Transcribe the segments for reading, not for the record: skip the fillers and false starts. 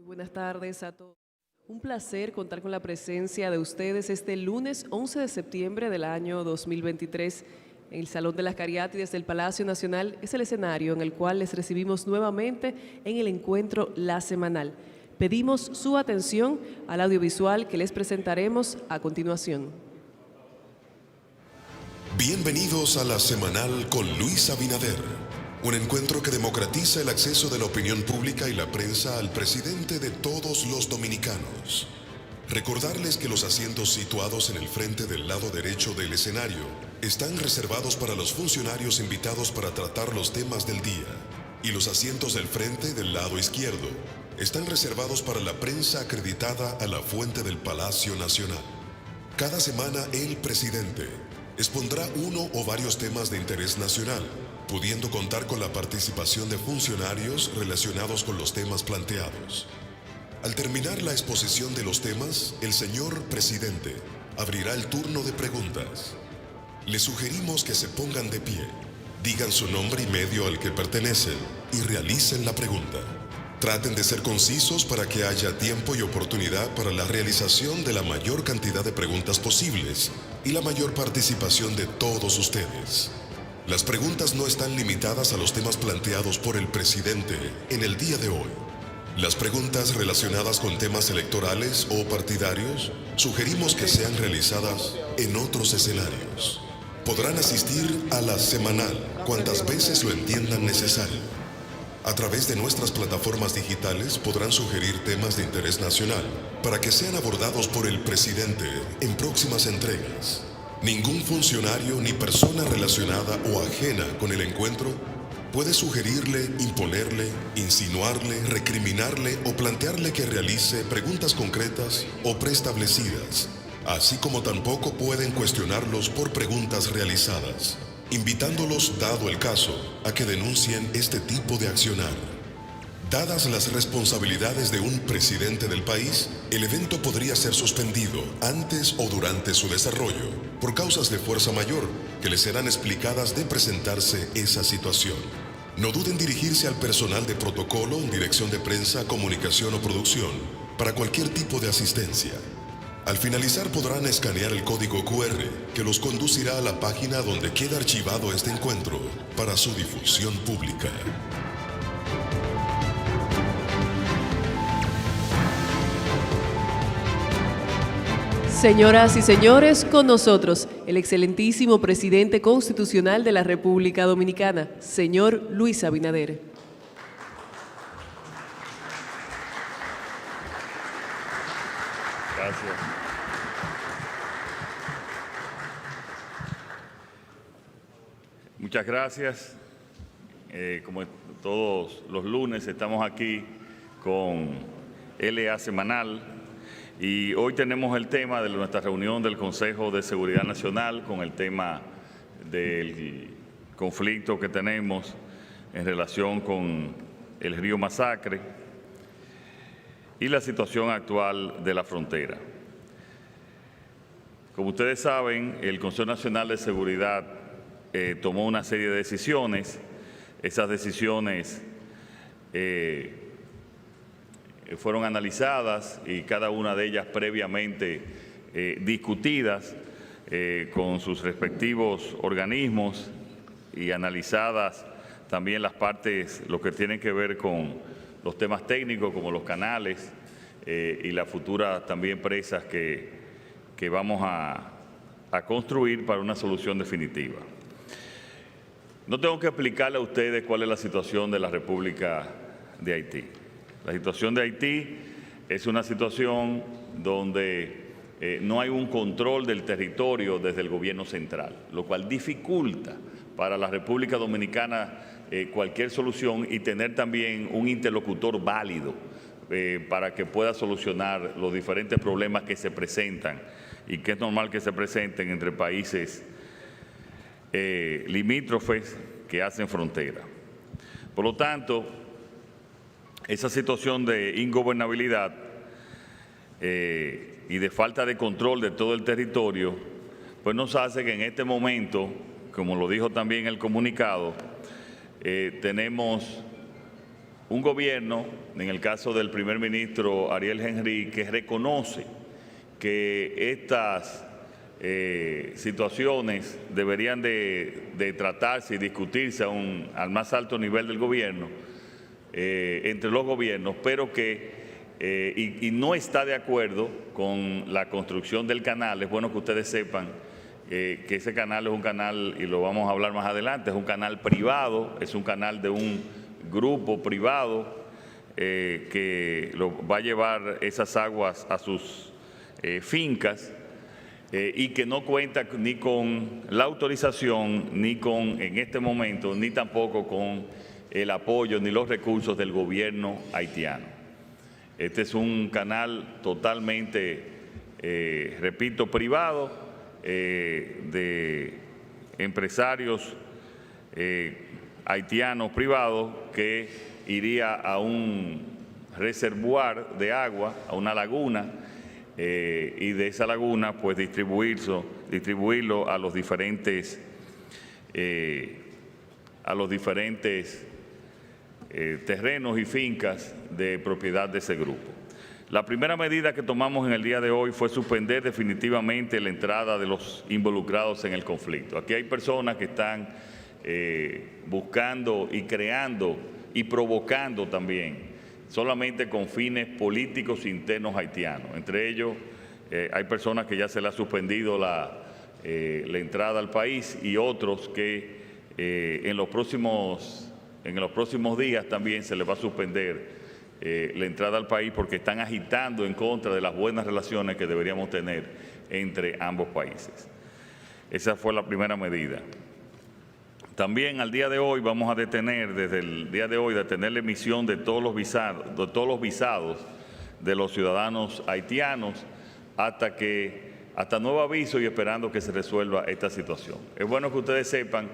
Buenas tardes a todos. Un placer contar con la presencia de ustedes este lunes 11 de septiembre del año 2023. En el Salón de las Cariátides del Palacio Nacional es el escenario en el cual les recibimos nuevamente en el encuentro La Semanal. Pedimos su atención al audiovisual que les presentaremos a continuación. Bienvenidos a La Semanal con Luis Abinader, un encuentro que democratiza el acceso de la opinión pública y la prensa al presidente de todos los dominicanos. Recordarles que los asientos situados en el frente del lado derecho del escenario están reservados para los funcionarios invitados para tratar los temas del día, y los asientos del frente del lado izquierdo están reservados para la prensa acreditada a la fuente del Palacio Nacional. Cada semana el presidente expondrá uno o varios temas de interés nacional, pudiendo contar con la participación de funcionarios relacionados con los temas planteados. Al terminar la exposición de los temas, el señor presidente abrirá el turno de preguntas. Les sugerimos que se pongan de pie, digan su nombre y medio al que pertenecen y realicen la pregunta. Traten de ser concisos para que haya tiempo y oportunidad para la realización de la mayor cantidad de preguntas posibles y la mayor participación de todos ustedes. Las preguntas no están limitadas a los temas planteados por el presidente en el día de hoy. Las preguntas relacionadas con temas electorales o partidarios sugerimos que sean realizadas en otros escenarios. Podrán asistir a La Semanal cuantas veces lo entiendan necesario. A través de nuestras plataformas digitales podrán sugerir temas de interés nacional para que sean abordados por el presidente en próximas entregas. Ningún funcionario ni persona relacionada o ajena con el encuentro puede sugerirle, imponerle, insinuarle, recriminarle o plantearle que realice preguntas concretas o preestablecidas, así como tampoco pueden cuestionarlos por preguntas realizadas, invitándolos, dado el caso, a que denuncien este tipo de accionar. Dadas las responsabilidades de un presidente del país, el evento podría ser suspendido antes o durante su desarrollo, por causas de fuerza mayor, que les serán explicadas de presentarse esa situación. No duden dirigirse al personal de protocolo, dirección de prensa, comunicación o producción, para cualquier tipo de asistencia. Al finalizar podrán escanear el código QR que los conducirá a la página donde queda archivado este encuentro para su difusión pública. Señoras y señores, con nosotros el excelentísimo presidente constitucional de la República Dominicana, señor Luis Abinader. Gracias. Muchas gracias. Como todos los lunes estamos aquí con LA Semanal y hoy tenemos el tema de nuestra reunión del Consejo de Seguridad Nacional con el tema del conflicto que tenemos en relación con el río Masacre y la situación actual de la frontera. Como ustedes saben, el Consejo Nacional de Seguridad tomó una serie de decisiones. Esas decisiones fueron analizadas y cada una de ellas previamente discutidas con sus respectivos organismos y analizadas también las partes, lo que tienen que ver con los temas técnicos como los canales y las futuras también presas que vamos a construir para una solución definitiva. No tengo que explicarle a ustedes cuál es la situación de la República de Haití. La situación de Haití es una situación donde no hay un control del territorio desde el gobierno central, lo cual dificulta para la República Dominicana cualquier solución y tener también un interlocutor válido para que pueda solucionar los diferentes problemas que se presentan y que es normal que se presenten entre países limítrofes que hacen frontera. Por lo tanto, esa situación de ingobernabilidad y de falta de control de todo el territorio, pues nos hace que en este momento, como lo dijo también el comunicado, tenemos un gobierno, en el caso del primer ministro Ariel Henry, que reconoce que estas situaciones deberían de tratarse y discutirse al más alto nivel del gobierno, entre los gobiernos, pero que y no está de acuerdo con la construcción del canal. Es bueno que ustedes sepan que ese canal es un canal, y lo vamos a hablar más adelante, es un canal privado, es un canal de un grupo privado que va a llevar esas aguas a sus fincas y que no cuenta ni con la autorización, ni con, en este momento, ni tampoco con el apoyo ni los recursos del gobierno haitiano. Este es un canal totalmente, repito, privado, de empresarios haitianos privados, que iría a un reservoir de agua, a una laguna, y de esa laguna pues distribuirlo a los diferentes terrenos y fincas de propiedad de ese grupo. La primera medida que tomamos en el día de hoy fue suspender definitivamente la entrada de los involucrados en el conflicto. Aquí hay personas que están buscando y creando y provocando también, solamente con fines políticos internos haitianos. Entre ellos hay personas que ya se les ha suspendido la entrada al país, y otros que en los próximos días también se les va a suspender la entrada al país, porque están agitando en contra de las buenas relaciones que deberíamos tener entre ambos países. Esa fue la primera medida. También al día de hoy vamos a detener, desde el día de hoy, detener la emisión de todos los visados de los ciudadanos haitianos hasta nuevo aviso, y esperando que se resuelva esta situación. Es bueno que ustedes sepan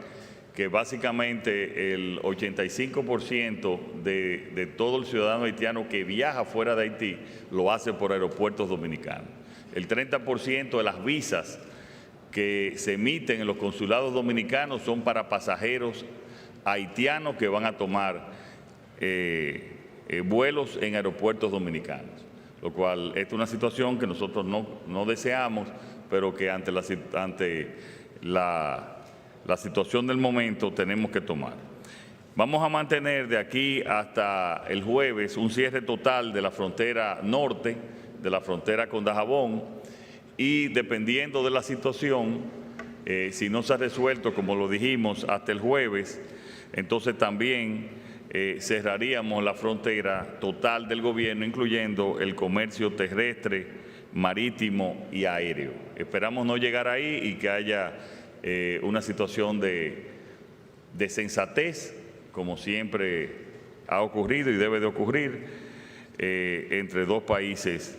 que básicamente el 85% de todo el ciudadano haitiano que viaja fuera de Haití lo hace por aeropuertos dominicanos. El 30% de las visas que se emiten en los consulados dominicanos son para pasajeros haitianos que van a tomar vuelos en aeropuertos dominicanos, lo cual es una situación que nosotros no deseamos, pero que ante la situación del momento tenemos que tomar. Vamos a mantener de aquí hasta el jueves un cierre total de la frontera norte, de la frontera con Dajabón, y dependiendo de la situación, si no se ha resuelto, como lo dijimos, hasta el jueves, entonces también cerraríamos la frontera total del gobierno, incluyendo el comercio terrestre, marítimo y aéreo. Esperamos no llegar ahí y que haya una situación de sensatez, como siempre ha ocurrido y debe de ocurrir, entre dos países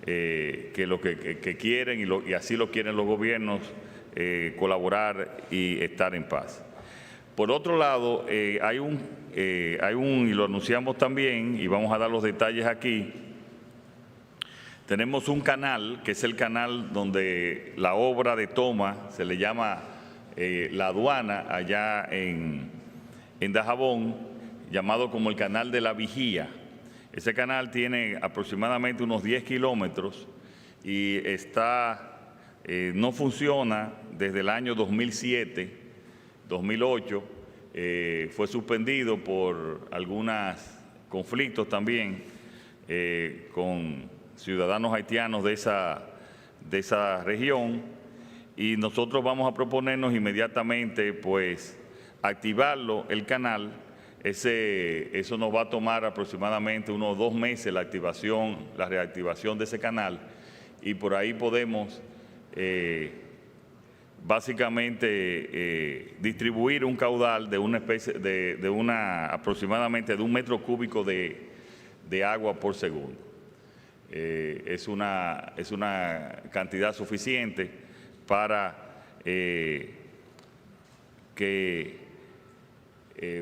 que quieren, y así lo quieren los gobiernos, colaborar y estar en paz. Por otro lado, hay un, y lo anunciamos también, y vamos a dar los detalles aquí. Tenemos un canal, que es el canal donde la obra de toma se le llama la aduana, allá en Dajabón, llamado como el canal de la Vigía. Ese canal tiene aproximadamente unos 10 kilómetros y no funciona desde el año 2007, 2008. Fue suspendido por algunos conflictos también con ciudadanos haitianos de esa región, y nosotros vamos a proponernos inmediatamente pues activarlo, el canal. Eso nos va a tomar aproximadamente unos 2 meses la reactivación de ese canal, y por ahí podemos básicamente distribuir un caudal de una especie aproximadamente de 1 metro cúbico de agua por segundo. Es una cantidad suficiente para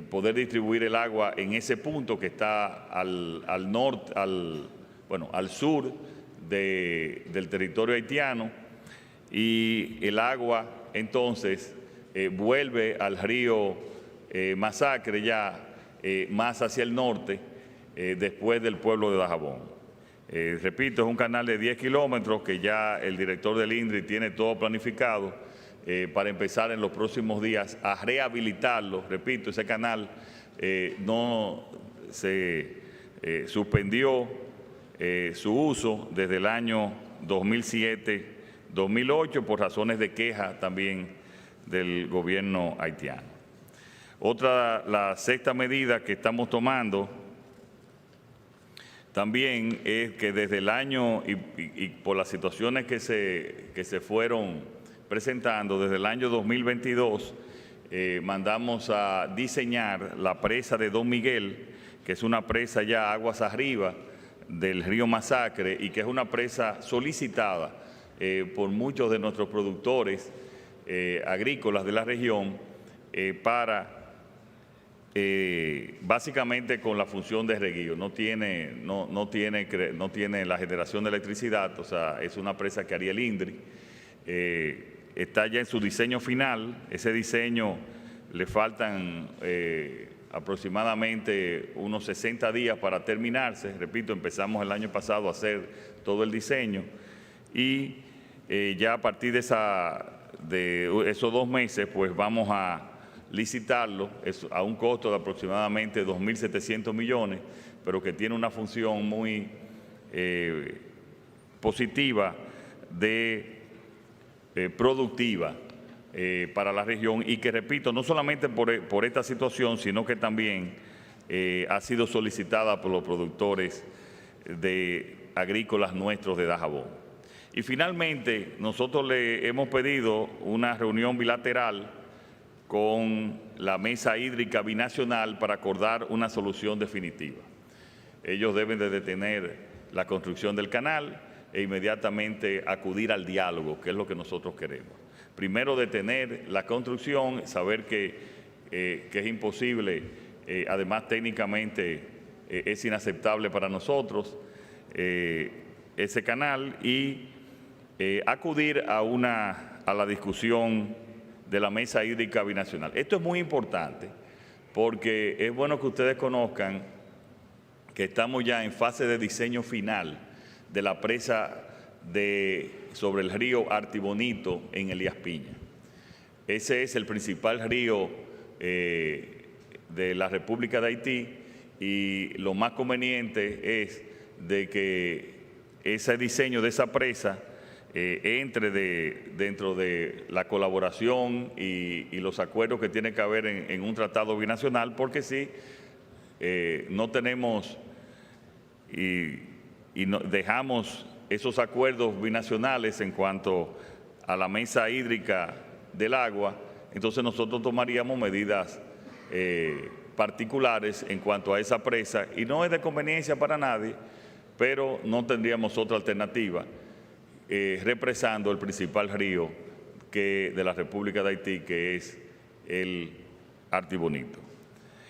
poder distribuir el agua en ese punto que está al sur del territorio haitiano, y el agua entonces vuelve al río Masacre ya más hacia el norte, después del pueblo de Dajabón. Repito, es un canal de 10 kilómetros que ya el director del INDRI tiene todo planificado para empezar en los próximos días a rehabilitarlo. Repito, ese canal no se suspendió su uso desde el año 2007-2008 por razones de queja también del gobierno haitiano. La sexta medida que estamos tomando también es que desde el año, y por las situaciones que se fueron presentando, desde el año 2022 mandamos a diseñar la presa de Don Miguel, que es una presa ya aguas arriba del río Masacre y que es una presa solicitada por muchos de nuestros productores agrícolas de la región para básicamente con la función de reguío. No tiene la generación de electricidad, o sea, es una presa que haría el INDRI. Está ya en su diseño final. Ese diseño le faltan aproximadamente unos 60 días para terminarse. Repito, empezamos el año pasado a hacer todo el diseño y ya a partir de esos 2 meses pues vamos a licitarlo a un costo de aproximadamente 2.700 millones, pero que tiene una función muy positiva productiva para la región y que, repito, no solamente por esta situación, sino que también ha sido solicitada por los productores agrícolas nuestros de Dajabón. Y finalmente, nosotros le hemos pedido una reunión bilateral con la Mesa Hídrica Binacional para acordar una solución definitiva. Ellos deben de detener la construcción del canal e inmediatamente acudir al diálogo, que es lo que nosotros queremos. Primero, detener la construcción, saber que es imposible, además técnicamente es inaceptable para nosotros ese canal y acudir a la discusión de la Mesa Hídrica Binacional. Esto es muy importante porque es bueno que ustedes conozcan que estamos ya en fase de diseño final de la presa sobre el río Artibonito en Elías Piña. Ese es el principal río de la República de Haití y lo más conveniente es de que ese diseño de esa presa entre dentro de la colaboración y los acuerdos que tiene que haber en un tratado binacional, porque si no tenemos dejamos esos acuerdos binacionales en cuanto a la mesa hídrica del agua, entonces nosotros tomaríamos medidas particulares en cuanto a esa presa y no es de conveniencia para nadie, pero no tendríamos otra alternativa represando el principal río de la República de Haití, que es el Artibonito.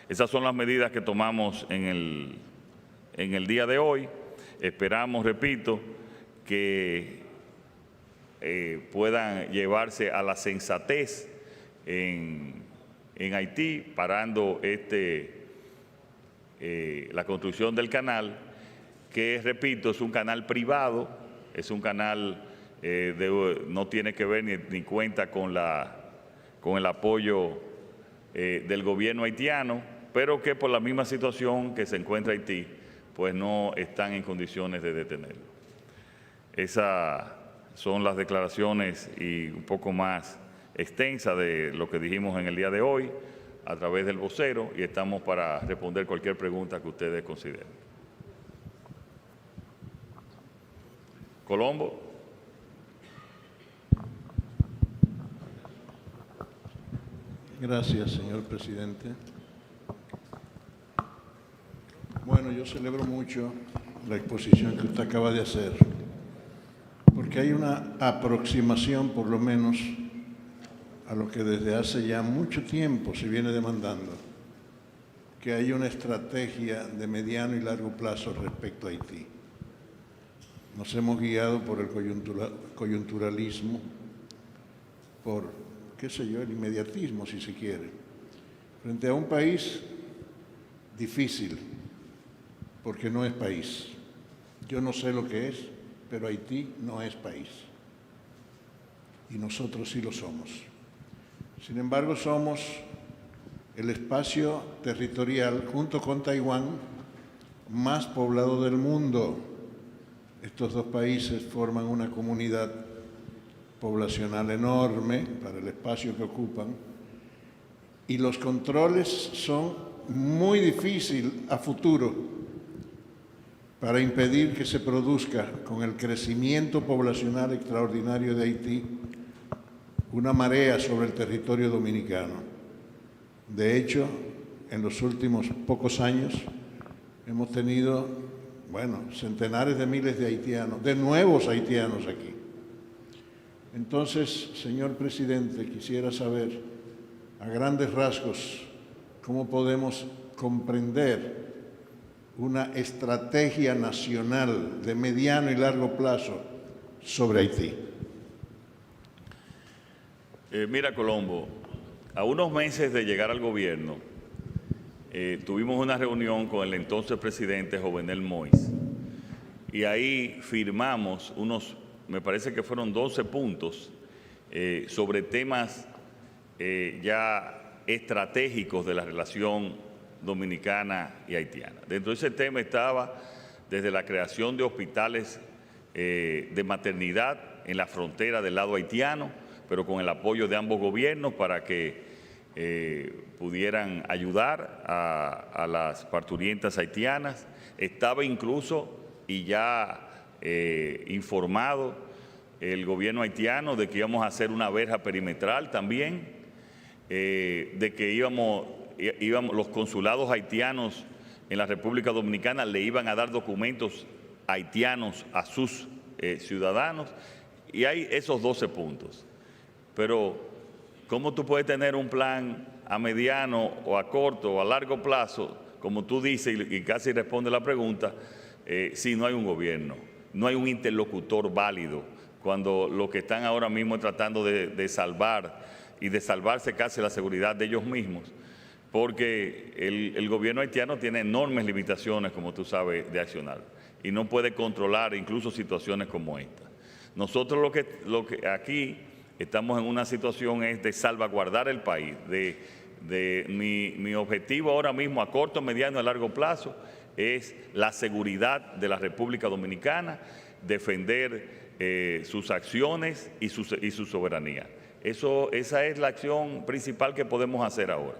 Esas son las medidas que tomamos en el día de hoy. Esperamos, repito, que puedan llevarse a la sensatez en Haití, parando la construcción del canal, que, repito, es un canal privado, es un canal, no tiene que ver ni cuenta con el apoyo del gobierno haitiano, pero que por la misma situación que se encuentra Haití, pues no están en condiciones de detenerlo. Esas son las declaraciones y un poco más extensas de lo que dijimos en el día de hoy a través del vocero y estamos para responder cualquier pregunta que ustedes consideren. Colombo. Gracias, señor presidente. Bueno, yo celebro mucho la exposición que usted acaba de hacer, porque hay una aproximación, por lo menos, a lo que desde hace ya mucho tiempo se viene demandando, que hay una estrategia de mediano y largo plazo respecto a Haití. Nos hemos guiado por el coyunturalismo, por, qué sé yo, el inmediatismo, si se quiere, frente a un país difícil, porque no es país. Yo no sé lo que es, pero Haití no es país. Y nosotros sí lo somos. Sin embargo, somos el espacio territorial, junto con Taiwán, más poblado del mundo. Estos dos países forman una comunidad poblacional enorme para el espacio que ocupan, y los controles son muy difíciles a futuro para impedir que se produzca, con el crecimiento poblacional extraordinario de Haití, una marea sobre el territorio dominicano. De hecho, en los últimos pocos años hemos tenido, centenares de miles de haitianos, de nuevos haitianos aquí. Entonces, señor presidente, quisiera saber, a grandes rasgos, cómo podemos comprender una estrategia nacional de mediano y largo plazo sobre Haití. Mira, Colombo, a unos meses de llegar al gobierno, tuvimos una reunión con el entonces presidente Jovenel Moïse y ahí firmamos me parece que fueron 12 puntos sobre temas ya estratégicos de la relación dominicana y haitiana. Dentro de ese tema estaba desde la creación de hospitales de maternidad en la frontera del lado haitiano, pero con el apoyo de ambos gobiernos para que pudieran ayudar a las parturientas haitianas. Estaba incluso y ya informado el gobierno haitiano de que íbamos a hacer una verja perimetral también, de que los consulados haitianos en la República Dominicana le iban a dar documentos haitianos a sus ciudadanos, y hay esos 12 puntos. Pero, ¿cómo tú puedes tener un plan a mediano o a corto o a largo plazo, como tú dices, y casi responde la pregunta, si no hay un gobierno, no hay un interlocutor válido, cuando lo que están ahora mismo tratando de salvar y de salvarse casi la seguridad de ellos mismos? Porque el gobierno haitiano tiene enormes limitaciones, como tú sabes, de accionar, y no puede controlar incluso situaciones como esta. Nosotros lo que aquí estamos en una situación es de salvaguardar el país. Mi objetivo ahora mismo a corto, mediano y a largo plazo es la seguridad de la República Dominicana, defender sus acciones y su soberanía. Esa es la acción principal que podemos hacer ahora.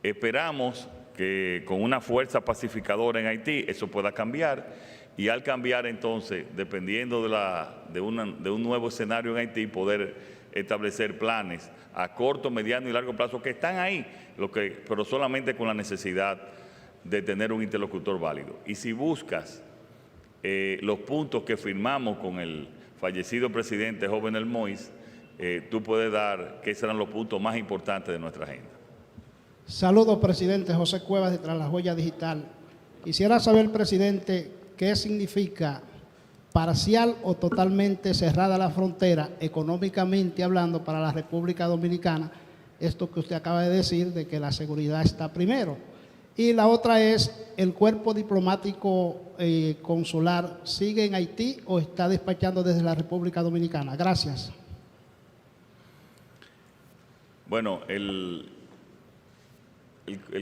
Esperamos que con una fuerza pacificadora en Haití eso pueda cambiar, y al cambiar entonces, dependiendo de un nuevo escenario en Haití, poder establecer planes a corto, mediano y largo plazo que están ahí, pero solamente con la necesidad de tener un interlocutor válido. Y si buscas los puntos que firmamos con el fallecido presidente Jovenel Moïse, tú puedes dar que serán los puntos más importantes de nuestra agenda. Saludos, presidente José Cuevas de Tras la Joya Digital. Quisiera saber, presidente, qué significa parcial o totalmente cerrada la frontera, económicamente hablando, para la República Dominicana, esto que usted acaba de decir, de que la seguridad está primero. Y la otra es, ¿el cuerpo diplomático consular sigue en Haití o está despachando desde la República Dominicana? Gracias. Bueno, el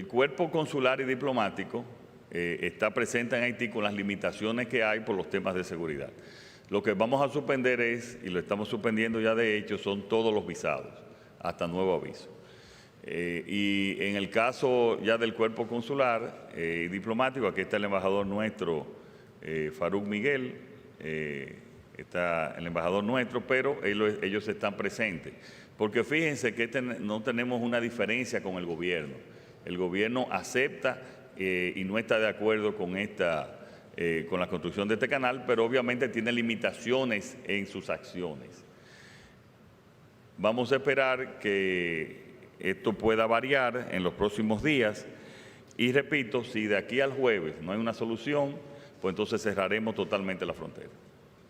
cuerpo consular y diplomático está presente en Haití con las limitaciones que hay por los temas de seguridad. Lo que vamos a suspender y lo estamos suspendiendo ya de hecho, son todos los visados, hasta nuevo aviso. Y en el caso ya del cuerpo consular y diplomático, aquí está el embajador nuestro, Farouk Miguel, está el embajador nuestro, pero ellos están presentes. Porque fíjense que no tenemos una diferencia con el gobierno. El gobierno acepta y no está de acuerdo con la construcción de este canal, pero obviamente tiene limitaciones en sus acciones. Vamos a esperar que esto pueda variar en los próximos días y repito, si de aquí al jueves no hay una solución, pues entonces cerraremos totalmente la frontera.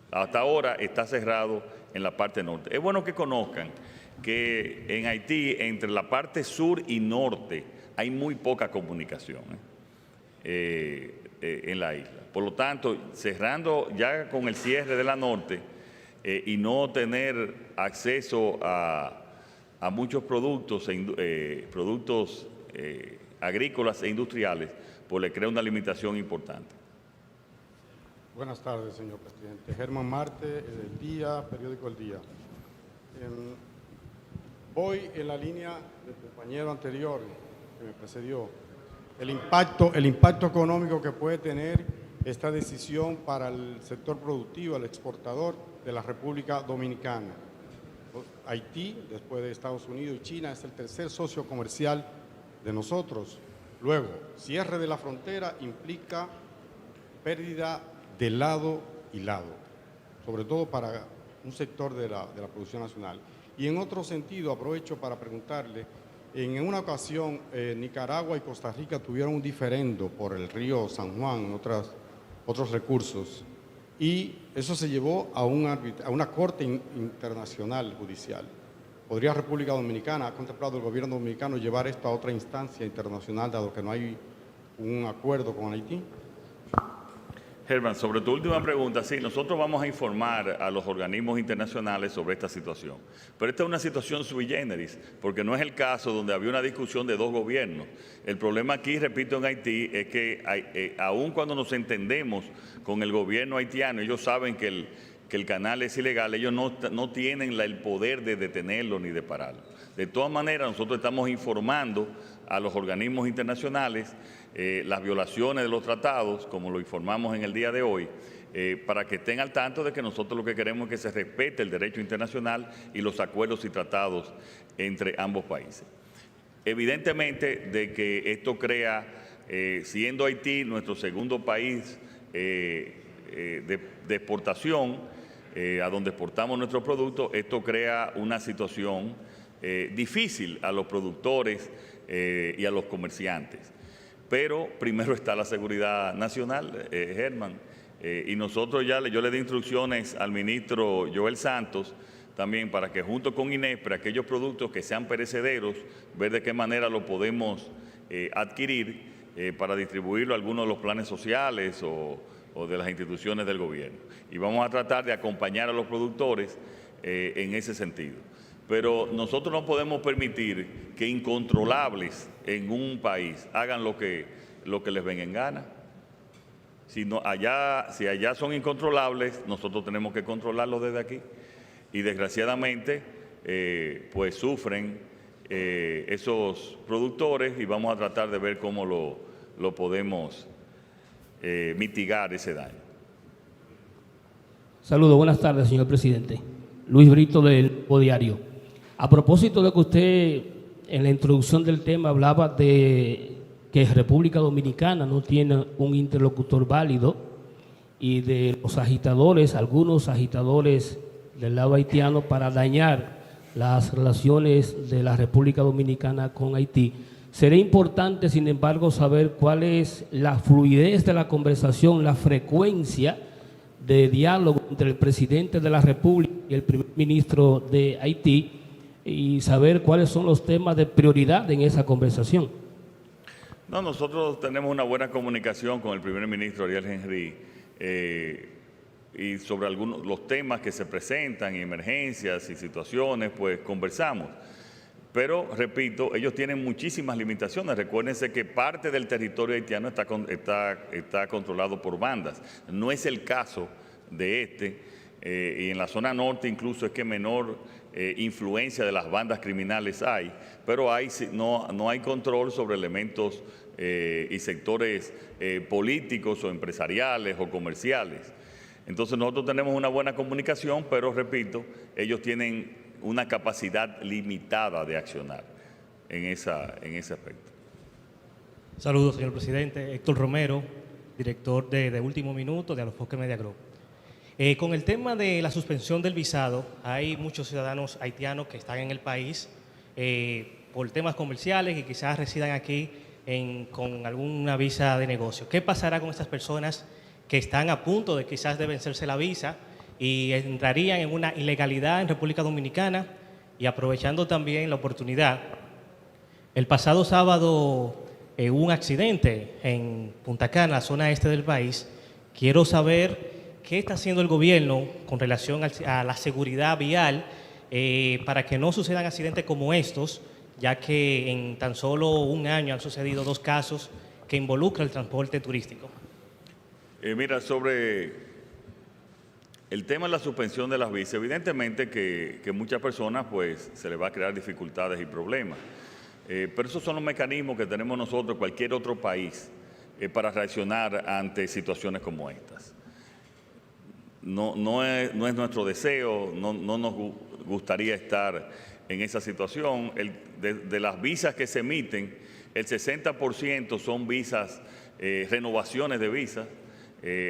Hasta ahora está cerrado en la parte norte. Es bueno que conozcan que en Haití, entre la parte sur y norte, hay muy poca comunicación. en la isla. Por lo tanto, cerrando ya con el cierre de la norte y no tener acceso a muchos productos, agrícolas e industriales, pues le crea una limitación importante. Buenas tardes, señor presidente. Germán Marte, El Día, periódico El Día. Voy en la línea del compañero anterior que me precedió. El impacto económico que puede tener esta decisión para el sector productivo, el exportador de la República Dominicana. Haití, después de Estados Unidos y China, es el tercer socio comercial de nosotros. Luego, cierre de la frontera implica pérdida de lado y lado, sobre todo para un sector de la producción nacional. Y en otro sentido, aprovecho para preguntarle, en una ocasión Nicaragua y Costa Rica tuvieron un diferendo por el río San Juan, otros recursos, y eso se llevó a una corte internacional judicial. ¿Podría República Dominicana, ha contemplado el gobierno dominicano llevar esto a otra instancia internacional, dado que no hay un acuerdo con Haití? Germán, sobre tu última pregunta, sí, nosotros vamos a informar a los organismos internacionales sobre esta situación. Pero esta es una situación sui generis, porque no es el caso donde había una discusión de dos gobiernos. El problema aquí, repito, en Haití, es que aun cuando nos entendemos con el gobierno haitiano, ellos saben que el canal es ilegal, ellos no tienen el poder de detenerlo ni de pararlo. De todas maneras, nosotros estamos informando a los organismos internacionales las violaciones de los tratados, como lo informamos en el día de hoy, para que estén al tanto de que nosotros lo que queremos es que se respete el derecho internacional y los acuerdos y tratados entre ambos países. Evidentemente, de que esto crea, siendo Haití nuestro segundo país de exportación, a donde exportamos nuestros productos, esto crea una situación difícil a los productores y a los comerciantes. Pero primero está la seguridad nacional, Germán, y nosotros yo le di instrucciones al ministro Joel Santos también para que junto con INESPRE aquellos productos que sean perecederos, ver de qué manera lo podemos adquirir para distribuirlo a algunos de los planes sociales o de las instituciones del gobierno. Y vamos a tratar de acompañar a los productores en ese sentido. Pero nosotros no podemos permitir que incontrolables en un país hagan lo que les venga en gana. Si allá son incontrolables, nosotros tenemos que controlarlos desde aquí. Y desgraciadamente, pues sufren esos productores y vamos a tratar de ver cómo lo podemos mitigar ese daño. Saludos, buenas tardes, señor presidente. Luis Brito del Nuevo Diario. A propósito de que usted en la introducción del tema hablaba de que República Dominicana no tiene un interlocutor válido y de los agitadores, algunos agitadores del lado haitiano para dañar las relaciones de la República Dominicana con Haití, sería importante, sin embargo, saber cuál es la fluidez de la conversación, la frecuencia de diálogo entre el presidente de la República y el primer ministro de Haití, y saber cuáles son los temas de prioridad en esa conversación. No, nosotros tenemos una buena comunicación con el primer ministro Ariel Henry y sobre algunos los temas que se presentan, y emergencias y situaciones, pues conversamos. Pero, repito, ellos tienen muchísimas limitaciones. Recuérdense que parte del territorio haitiano está controlado por bandas. No es el caso de y en la zona norte incluso es que menor influencia de las bandas criminales hay, pero no hay control sobre elementos y sectores políticos o empresariales o comerciales. Entonces nosotros tenemos una buena comunicación, pero repito, ellos tienen una capacidad limitada de accionar en ese aspecto. Saludos, señor presidente. Héctor Romero, director de Último Minuto de Alofoque Media Group. Con el tema de la suspensión del visado, hay muchos ciudadanos haitianos que están en el país por temas comerciales y quizás residan aquí con alguna visa de negocio. ¿Qué pasará con estas personas que están a punto de quizás de vencerse la visa y entrarían en una ilegalidad en República Dominicana? Y aprovechando también la oportunidad, el pasado sábado un accidente en Punta Cana, la zona este del país. Quiero saber qué está haciendo el gobierno con relación a la seguridad vial para que no sucedan accidentes como estos, ya que en tan solo un año han sucedido 2 casos que involucran el transporte turístico. Mira, sobre el tema de la suspensión de las visas, evidentemente que muchas personas pues se les va a crear dificultades y problemas. Pero esos son los mecanismos que tenemos nosotros, cualquier otro país, para reaccionar ante situaciones como estas. No es nuestro deseo, no nos gustaría estar en esa situación. De las visas que se emiten, el 60% son visas, renovaciones de visas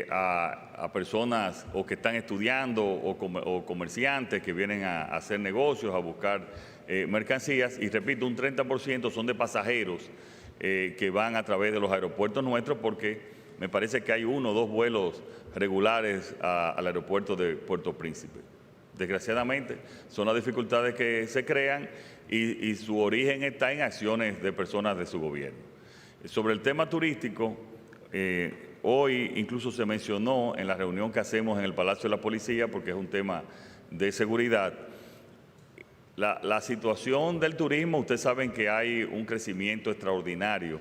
a personas o que están estudiando o comerciantes que vienen a hacer negocios, a buscar mercancías, y repito, un 30% son de pasajeros que van a través de los aeropuertos nuestros, porque me parece que hay 1 o 2 vuelos regulares al aeropuerto de Puerto Príncipe. Desgraciadamente, son las dificultades que se crean y su origen está en acciones de personas de su gobierno. Sobre el tema turístico, hoy incluso se mencionó en la reunión que hacemos en el Palacio de la Policía, porque es un tema de seguridad. La situación del turismo, ustedes saben que hay un crecimiento extraordinario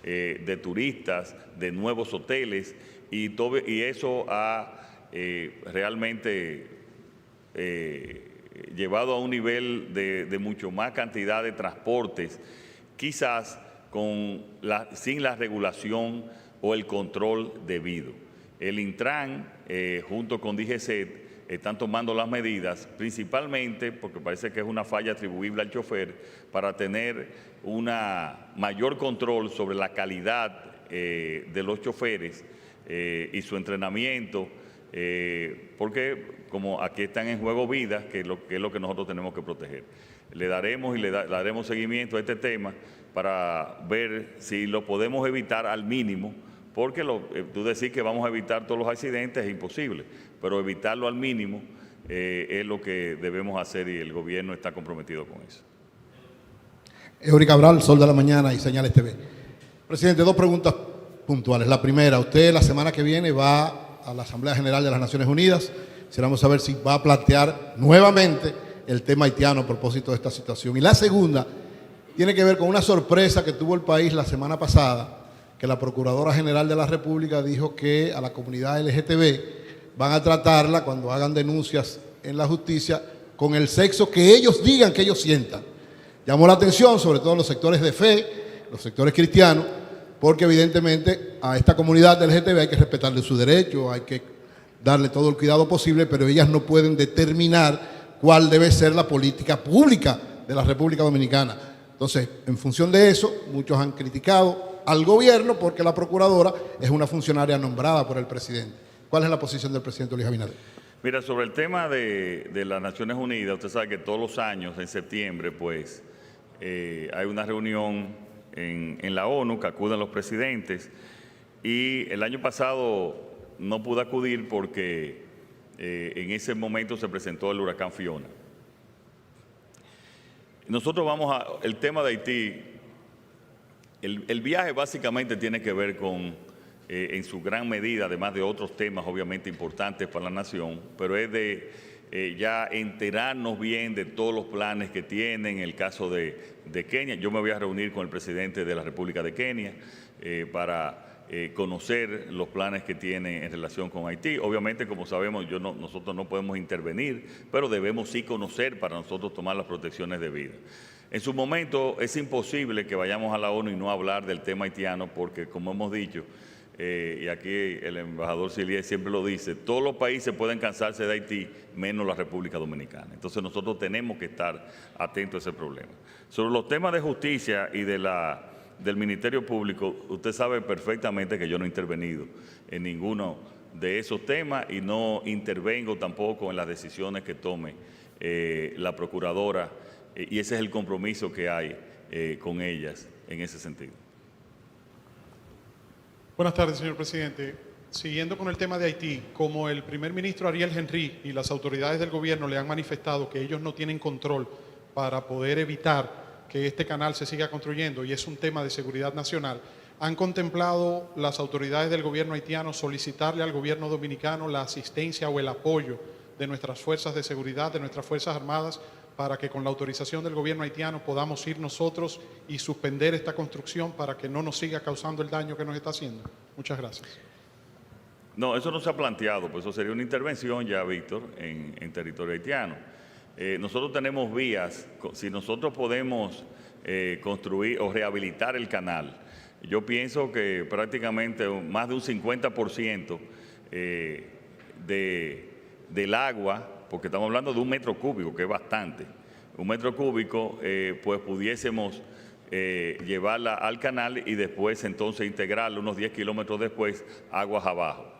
de turistas, de nuevos hoteles, y eso ha realmente llevado a un nivel de mucho más cantidad de transportes, quizás sin la regulación o el control debido. El Intran, junto con DGCET, están tomando las medidas, principalmente porque parece que es una falla atribuible al chofer, para tener un mayor control sobre la calidad de los choferes y su entrenamiento, porque como aquí están en juego vidas, que es lo que nosotros tenemos que proteger. Le daremos seguimiento a este tema para ver si lo podemos evitar al mínimo, porque tú decís que vamos a evitar todos los accidentes es imposible, pero evitarlo al mínimo es lo que debemos hacer, y el gobierno está comprometido con eso. Eury Cabral, Sol de la Mañana y Señales TV. Presidente, 2 preguntas puntuales. La primera, usted la semana que viene va a la Asamblea General de las Naciones Unidas. Quisiéramos saber si va a plantear nuevamente el tema haitiano a propósito de esta situación. Y la segunda tiene que ver con una sorpresa que tuvo el país la semana pasada, que la Procuradora General de la República dijo que a la comunidad LGTB van a tratarla cuando hagan denuncias en la justicia con el sexo que ellos digan, que ellos sientan. Llamó la atención, sobre todo los sectores de fe, los sectores cristianos, porque evidentemente a esta comunidad LGTB hay que respetarle su derecho, hay que darle todo el cuidado posible, pero ellas no pueden determinar cuál debe ser la política pública de la República Dominicana. Entonces, en función de eso, muchos han criticado al gobierno porque la procuradora es una funcionaria nombrada por el presidente. ¿Cuál es la posición del presidente Luis Abinader? Mira, sobre el tema de las Naciones Unidas, usted sabe que todos los años, en septiembre, pues, hay una reunión en la ONU que acuden los presidentes, y el año pasado no pude acudir porque en ese momento se presentó el huracán Fiona. Nosotros el tema de Haití, el viaje básicamente tiene que ver con, en su gran medida, además de otros temas obviamente importantes para la nación, pero es de ya enterarnos bien de todos los planes que tienen. En el caso de Kenia, yo me voy a reunir con el presidente de la República de Kenia para conocer los planes que tienen en relación con Haití. Obviamente, como sabemos, nosotros no podemos intervenir, pero debemos sí conocer para nosotros tomar las protecciones debidas. En su momento es imposible que vayamos a la ONU y no hablar del tema haitiano, porque como hemos dicho, y aquí el embajador Silier siempre lo dice, todos los países pueden cansarse de Haití, menos la República Dominicana. Entonces nosotros tenemos que estar atentos a ese problema. Sobre los temas de justicia y del Ministerio Público, usted sabe perfectamente que yo no he intervenido en ninguno de esos temas y no intervengo tampoco en las decisiones que tome la Procuradora, y ese es el compromiso que hay con ellas en ese sentido. Buenas tardes, señor presidente. Siguiendo con el tema de Haití, como el primer ministro Ariel Henry y las autoridades del gobierno le han manifestado que ellos no tienen control para poder evitar que este canal se siga construyendo y es un tema de seguridad nacional, ¿han contemplado las autoridades del gobierno haitiano solicitarle al gobierno dominicano la asistencia o el apoyo de nuestras fuerzas de seguridad, de nuestras fuerzas armadas, para que con la autorización del gobierno haitiano podamos ir nosotros y suspender esta construcción para que no nos siga causando el daño que nos está haciendo? Muchas gracias. No, eso no se ha planteado, pues eso sería una intervención ya, Víctor, en territorio haitiano. Nosotros tenemos vías, si nosotros podemos construir o rehabilitar el canal, yo pienso que prácticamente más de un 50% del agua, porque estamos hablando de 1 metro cúbico, que es bastante, 1 metro cúbico, pues pudiésemos llevarla al canal y después entonces integrarla unos 10 kilómetros después, aguas abajo.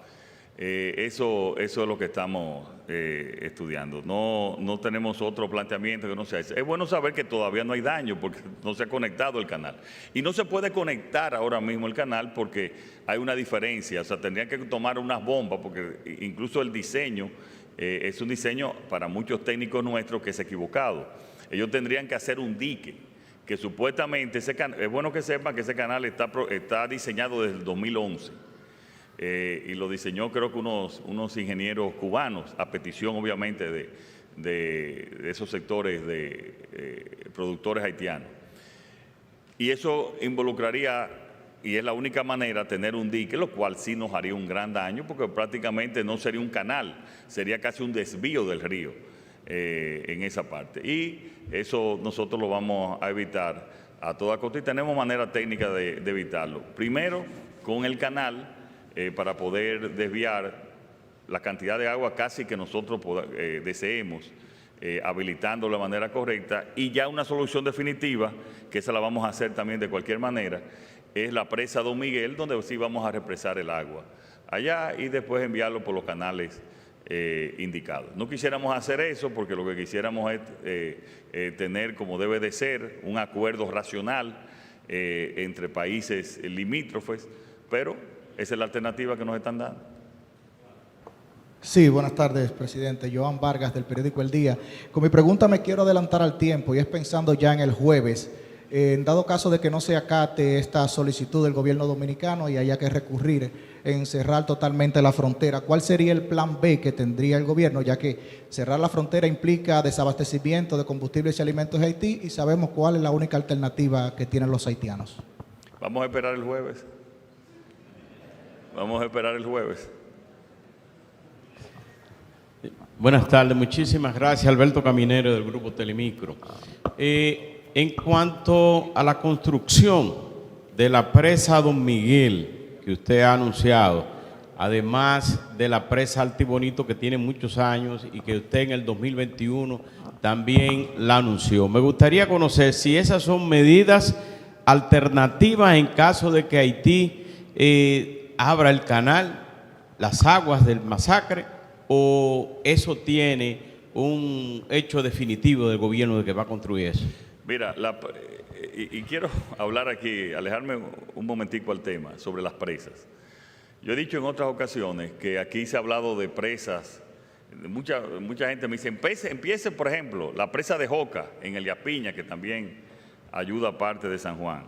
Eso es lo que estamos estudiando. No tenemos otro planteamiento que no sea ese. Es bueno saber que todavía no hay daño porque no se ha conectado el canal. Y no se puede conectar ahora mismo el canal porque hay una diferencia. O sea, tendrían que tomar unas bombas porque incluso el diseño es un diseño para muchos técnicos nuestros que es equivocado. Ellos tendrían que hacer un dique que supuestamente es bueno que sepan que ese canal está diseñado desde el 2011. Y lo diseñó creo que unos ingenieros cubanos, a petición obviamente de esos sectores de productores haitianos. Y eso involucraría, y es la única manera, tener un dique, lo cual sí nos haría un gran daño, porque prácticamente no sería un canal, sería casi un desvío del río en esa parte. Y eso nosotros lo vamos a evitar a toda costa y tenemos manera técnica de evitarlo. Primero, con el canal, para poder desviar la cantidad de agua casi que nosotros deseemos, habilitando de manera correcta, y ya una solución definitiva, que esa la vamos a hacer también de cualquier manera, es la presa Don Miguel, donde sí vamos a represar el agua allá y después enviarlo por los canales indicados. No quisiéramos hacer eso porque lo que quisiéramos es tener, como debe de ser, un acuerdo racional entre países limítrofes, pero esa es la alternativa que nos están dando. Sí, buenas tardes, presidente. Joan Vargas, del periódico El Día. Con mi pregunta me quiero adelantar al tiempo y es pensando ya en el jueves. En dado caso de que no se acate esta solicitud del gobierno dominicano y haya que recurrir en cerrar totalmente la frontera, ¿cuál sería el plan B que tendría el gobierno? Ya que cerrar la frontera implica desabastecimiento de combustibles y alimentos de Haití y sabemos cuál es la única alternativa que tienen los haitianos. Vamos a esperar el jueves. Vamos a esperar el jueves. Buenas tardes, muchísimas gracias. Alberto Caminero, del Grupo Telemicro. En cuanto a la construcción de la presa Don Miguel, que usted ha anunciado, además de la presa Altibonito, que tiene muchos años y que usted en el 2021 también la anunció, me gustaría conocer si esas son medidas alternativas en caso de que Haití abra el canal, las aguas del masacre, o eso tiene un hecho definitivo del gobierno de que va a construir eso. Mira, y quiero hablar aquí, alejarme un momentico al tema sobre las presas. Yo he dicho en otras ocasiones que aquí se ha hablado de presas, mucha gente me dice, empiece por ejemplo la presa de Joca en Elías Piña, que también ayuda a parte de San Juan,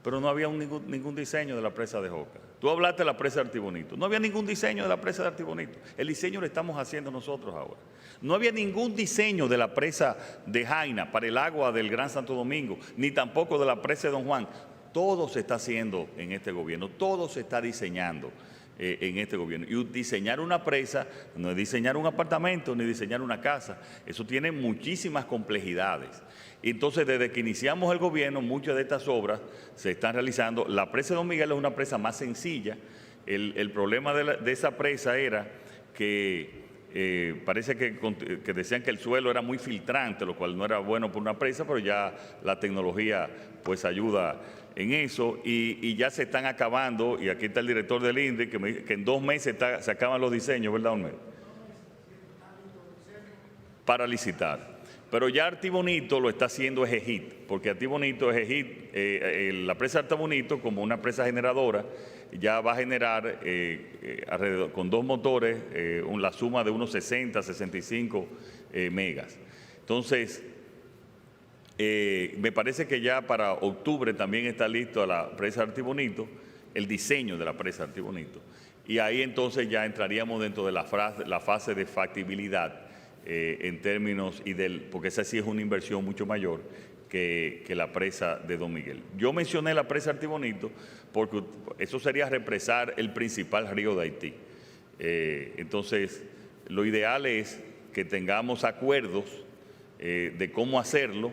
pero no había ningún diseño de la presa de Joca. Tú hablaste de la presa de Artibonito. No había ningún diseño de la presa de Artibonito. El diseño lo estamos haciendo nosotros ahora. No había ningún diseño de la presa de Jaina para el agua del Gran Santo Domingo, ni tampoco de la presa de Don Juan. Todo se está haciendo en este gobierno, todo se está diseñando en este gobierno. Y diseñar una presa no es diseñar un apartamento ni diseñar una casa. Eso tiene muchísimas complejidades. Entonces, desde que iniciamos el gobierno, muchas de estas obras se están realizando. La presa de Don Miguel es una presa más sencilla. El problema de esa presa era que parece que decían que el suelo era muy filtrante, lo cual no era bueno por una presa, pero ya la tecnología pues ayuda en eso y ya se están acabando, y aquí está el director del INDRI, que en 2 meses se acaban los diseños, ¿verdad, Olmedo? Para licitar. Pero ya Artibonito lo está haciendo Ejejit, porque Artibonito, la presa de Artibonito, como una presa generadora, ya va a generar con 2 motores la suma de unos 60, 65 megas. Entonces, Me parece que ya para octubre también está listo la presa de Artibonito, el diseño de la presa de Artibonito. Y ahí entonces ya entraríamos dentro de la fase de factibilidad en términos, porque esa sí es una inversión mucho mayor que la presa de Don Miguel. Yo mencioné la presa de Artibonito porque eso sería represar el principal río de Haití. Entonces, lo ideal es que tengamos acuerdos de cómo hacerlo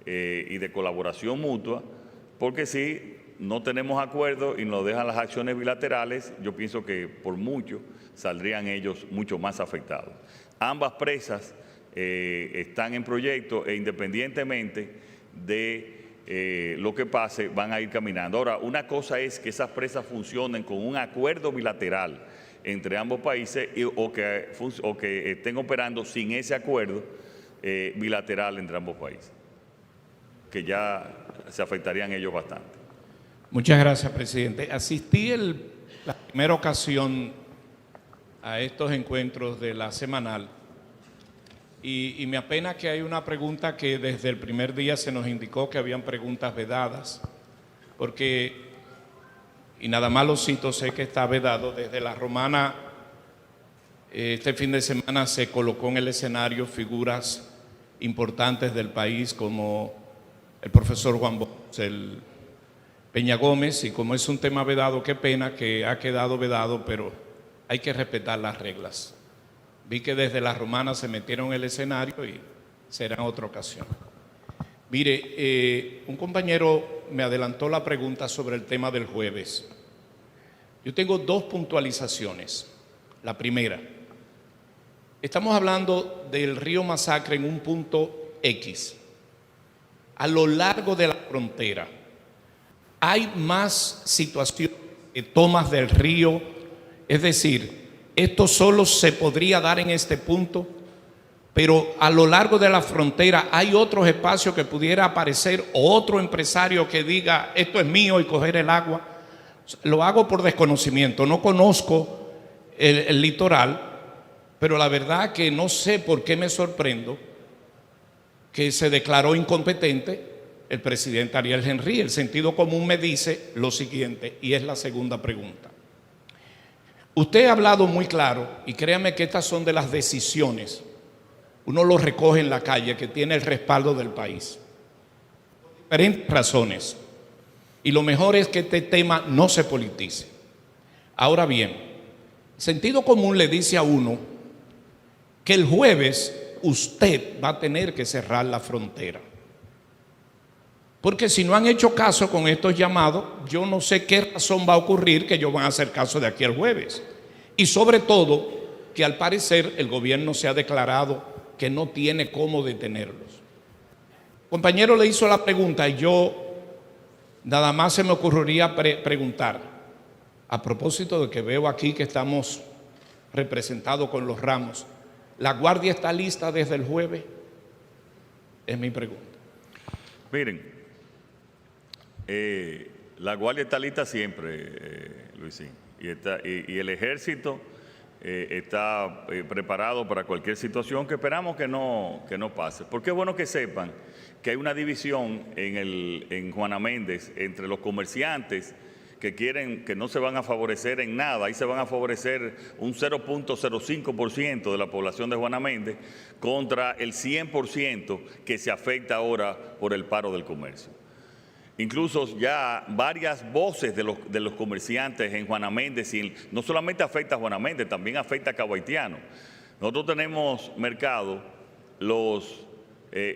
y de colaboración mutua, porque si no tenemos acuerdos y nos dejan las acciones bilaterales, yo pienso que por mucho saldrían ellos mucho más afectados. Ambas presas están en proyecto e independientemente de lo que pase, van a ir caminando. Ahora, una cosa es que esas presas funcionen con un acuerdo bilateral entre ambos países o que estén operando sin ese acuerdo bilateral entre ambos países, que ya se afectarían ellos bastante. Muchas gracias, presidente. Asistí la primera ocasión a estos encuentros de la semanal y me apena que hay una pregunta que desde el primer día se nos indicó que habían preguntas vedadas, porque, y nada más lo cito, sé que está vedado, desde la Romana este fin de semana se colocó en el escenario figuras importantes del país como el profesor Juan Bosch, el Peña Gómez, y como es un tema vedado, qué pena que ha quedado vedado, pero hay que respetar las reglas. Vi que desde la Romana se metieron en el escenario y será en otra ocasión. Mire, un compañero me adelantó la pregunta sobre el tema del jueves. Yo tengo dos puntualizaciones. La primera, estamos hablando del río Masacre en un punto X. A lo largo de la frontera, hay más situaciones de tomas del río, es decir, esto solo se podría dar en este punto, pero a lo largo de la frontera hay otros espacios que pudiera aparecer o otro empresario que diga esto es mío y coger el agua. Lo hago por desconocimiento, no conozco el litoral, pero la verdad que no sé por qué me sorprendo que se declaró incompetente el presidente Ariel Henry. El sentido común me dice lo siguiente, y es la segunda pregunta. Usted ha hablado muy claro, y créame que estas son de las decisiones, uno lo recoge en la calle, que tiene el respaldo del país. Por diferentes razones. Y lo mejor es que este tema no se politice. Ahora bien, sentido común le dice a uno que el jueves usted va a tener que cerrar la frontera. Porque si no han hecho caso con estos llamados, yo no sé qué razón va a ocurrir que ellos van a hacer caso de aquí al jueves. Y sobre todo, que al parecer el gobierno se ha declarado que no tiene cómo detenerlos. El compañero le hizo la pregunta y yo nada más se me ocurriría preguntar, a propósito de que veo aquí que estamos representados con los ramos, ¿la guardia está lista desde el jueves? Es mi pregunta. Miren, la guardia está lista siempre, Luisín, y el ejército está preparado para cualquier situación que esperamos que no pase. Porque es bueno que sepan que hay una división en Juana Méndez entre los comerciantes que no se van a favorecer en nada, ahí se van a favorecer un 0.05% de la población de Juana Méndez contra el 100% que se afecta ahora por el paro del comercio. Incluso ya varias voces de los comerciantes en Juana Méndez, y no solamente afecta a Juana Méndez, también afecta a Cabo Haitiano. Nosotros tenemos mercado los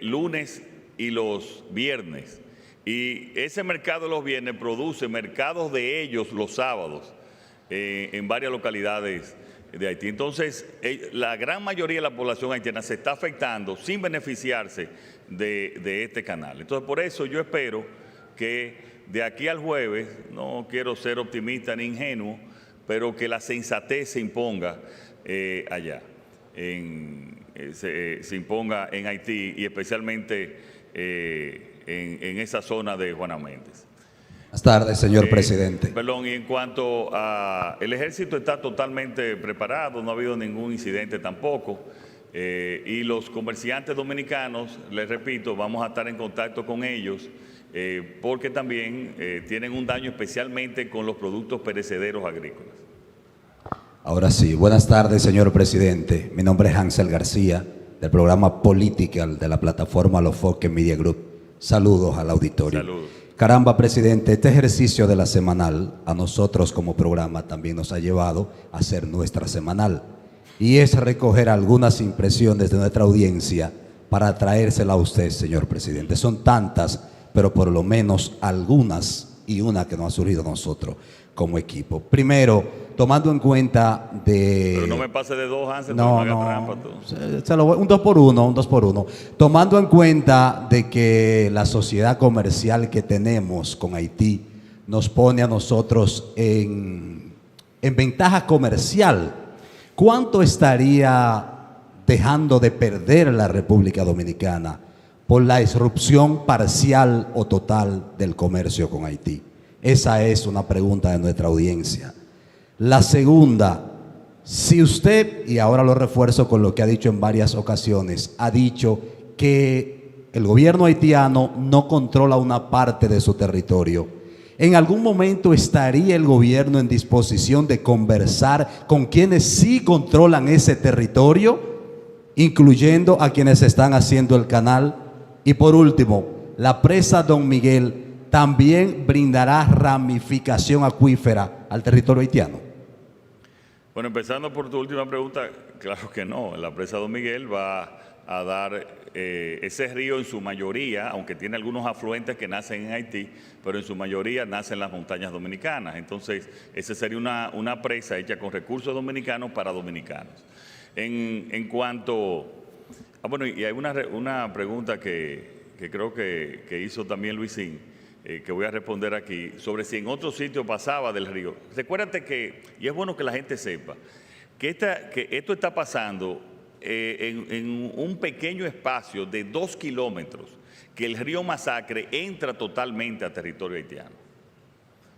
lunes y los viernes, y ese mercado de los viernes produce mercados de ellos los sábados en varias localidades de Haití. Entonces, la gran mayoría de la población haitiana se está afectando sin beneficiarse de este canal. Entonces, por eso yo espero que de aquí al jueves, no quiero ser optimista ni ingenuo, pero que la sensatez se imponga allá, se imponga en Haití y especialmente en esa zona de Juana Méndez. Buenas tardes, señor presidente. Perdón, y en cuanto a el ejército está totalmente preparado, no ha habido ningún incidente tampoco. Y los comerciantes dominicanos, les repito, vamos a estar en contacto con ellos porque también tienen un daño especialmente con los productos perecederos agrícolas. Ahora sí, buenas tardes, señor presidente. Mi nombre es Hansel García, del programa Political de la plataforma Alofoque Media Group. Saludos al auditorio. Saludos. Caramba, presidente, este ejercicio de la semanal a nosotros como programa también nos ha llevado a hacer nuestra semanal. Y es recoger algunas impresiones de nuestra audiencia para traérsela a usted, señor presidente. Son tantas, pero por lo menos algunas y una que nos ha surgido a nosotros como equipo. Primero, tomando en cuenta de... Pero no me pase de dos, Hansel, no, no no, hagas trampa tú. un 2 por 1. Tomando en cuenta de que la sociedad comercial que tenemos con Haití nos pone a nosotros en ventaja comercial, ¿cuánto estaría dejando de perder la República Dominicana por la disrupción parcial o total del comercio con Haití? Esa es una pregunta de nuestra audiencia. La segunda, si usted, y ahora lo refuerzo con lo que ha dicho en varias ocasiones, ha dicho que el gobierno haitiano no controla una parte de su territorio, ¿en algún momento estaría el gobierno en disposición de conversar con quienes sí controlan ese territorio, incluyendo a quienes están haciendo el canal? Y por último, la presa Don Miguel también brindará ramificación acuífera al territorio haitiano. Bueno, empezando por tu última pregunta, claro que no. La presa Don Miguel va a dar ese río en su mayoría, aunque tiene algunos afluentes que nacen en Haití, pero en su mayoría nacen en las montañas dominicanas. Entonces, esa sería una presa hecha con recursos dominicanos para dominicanos. En cuanto... bueno, y hay una pregunta que creo que hizo también Luisín, que voy a responder aquí, sobre si en otro sitio pasaba del río. Recuérdate que, y es bueno que la gente sepa, que esto está pasando en un pequeño espacio de 2 kilómetros, que el río Masacre entra totalmente a territorio haitiano.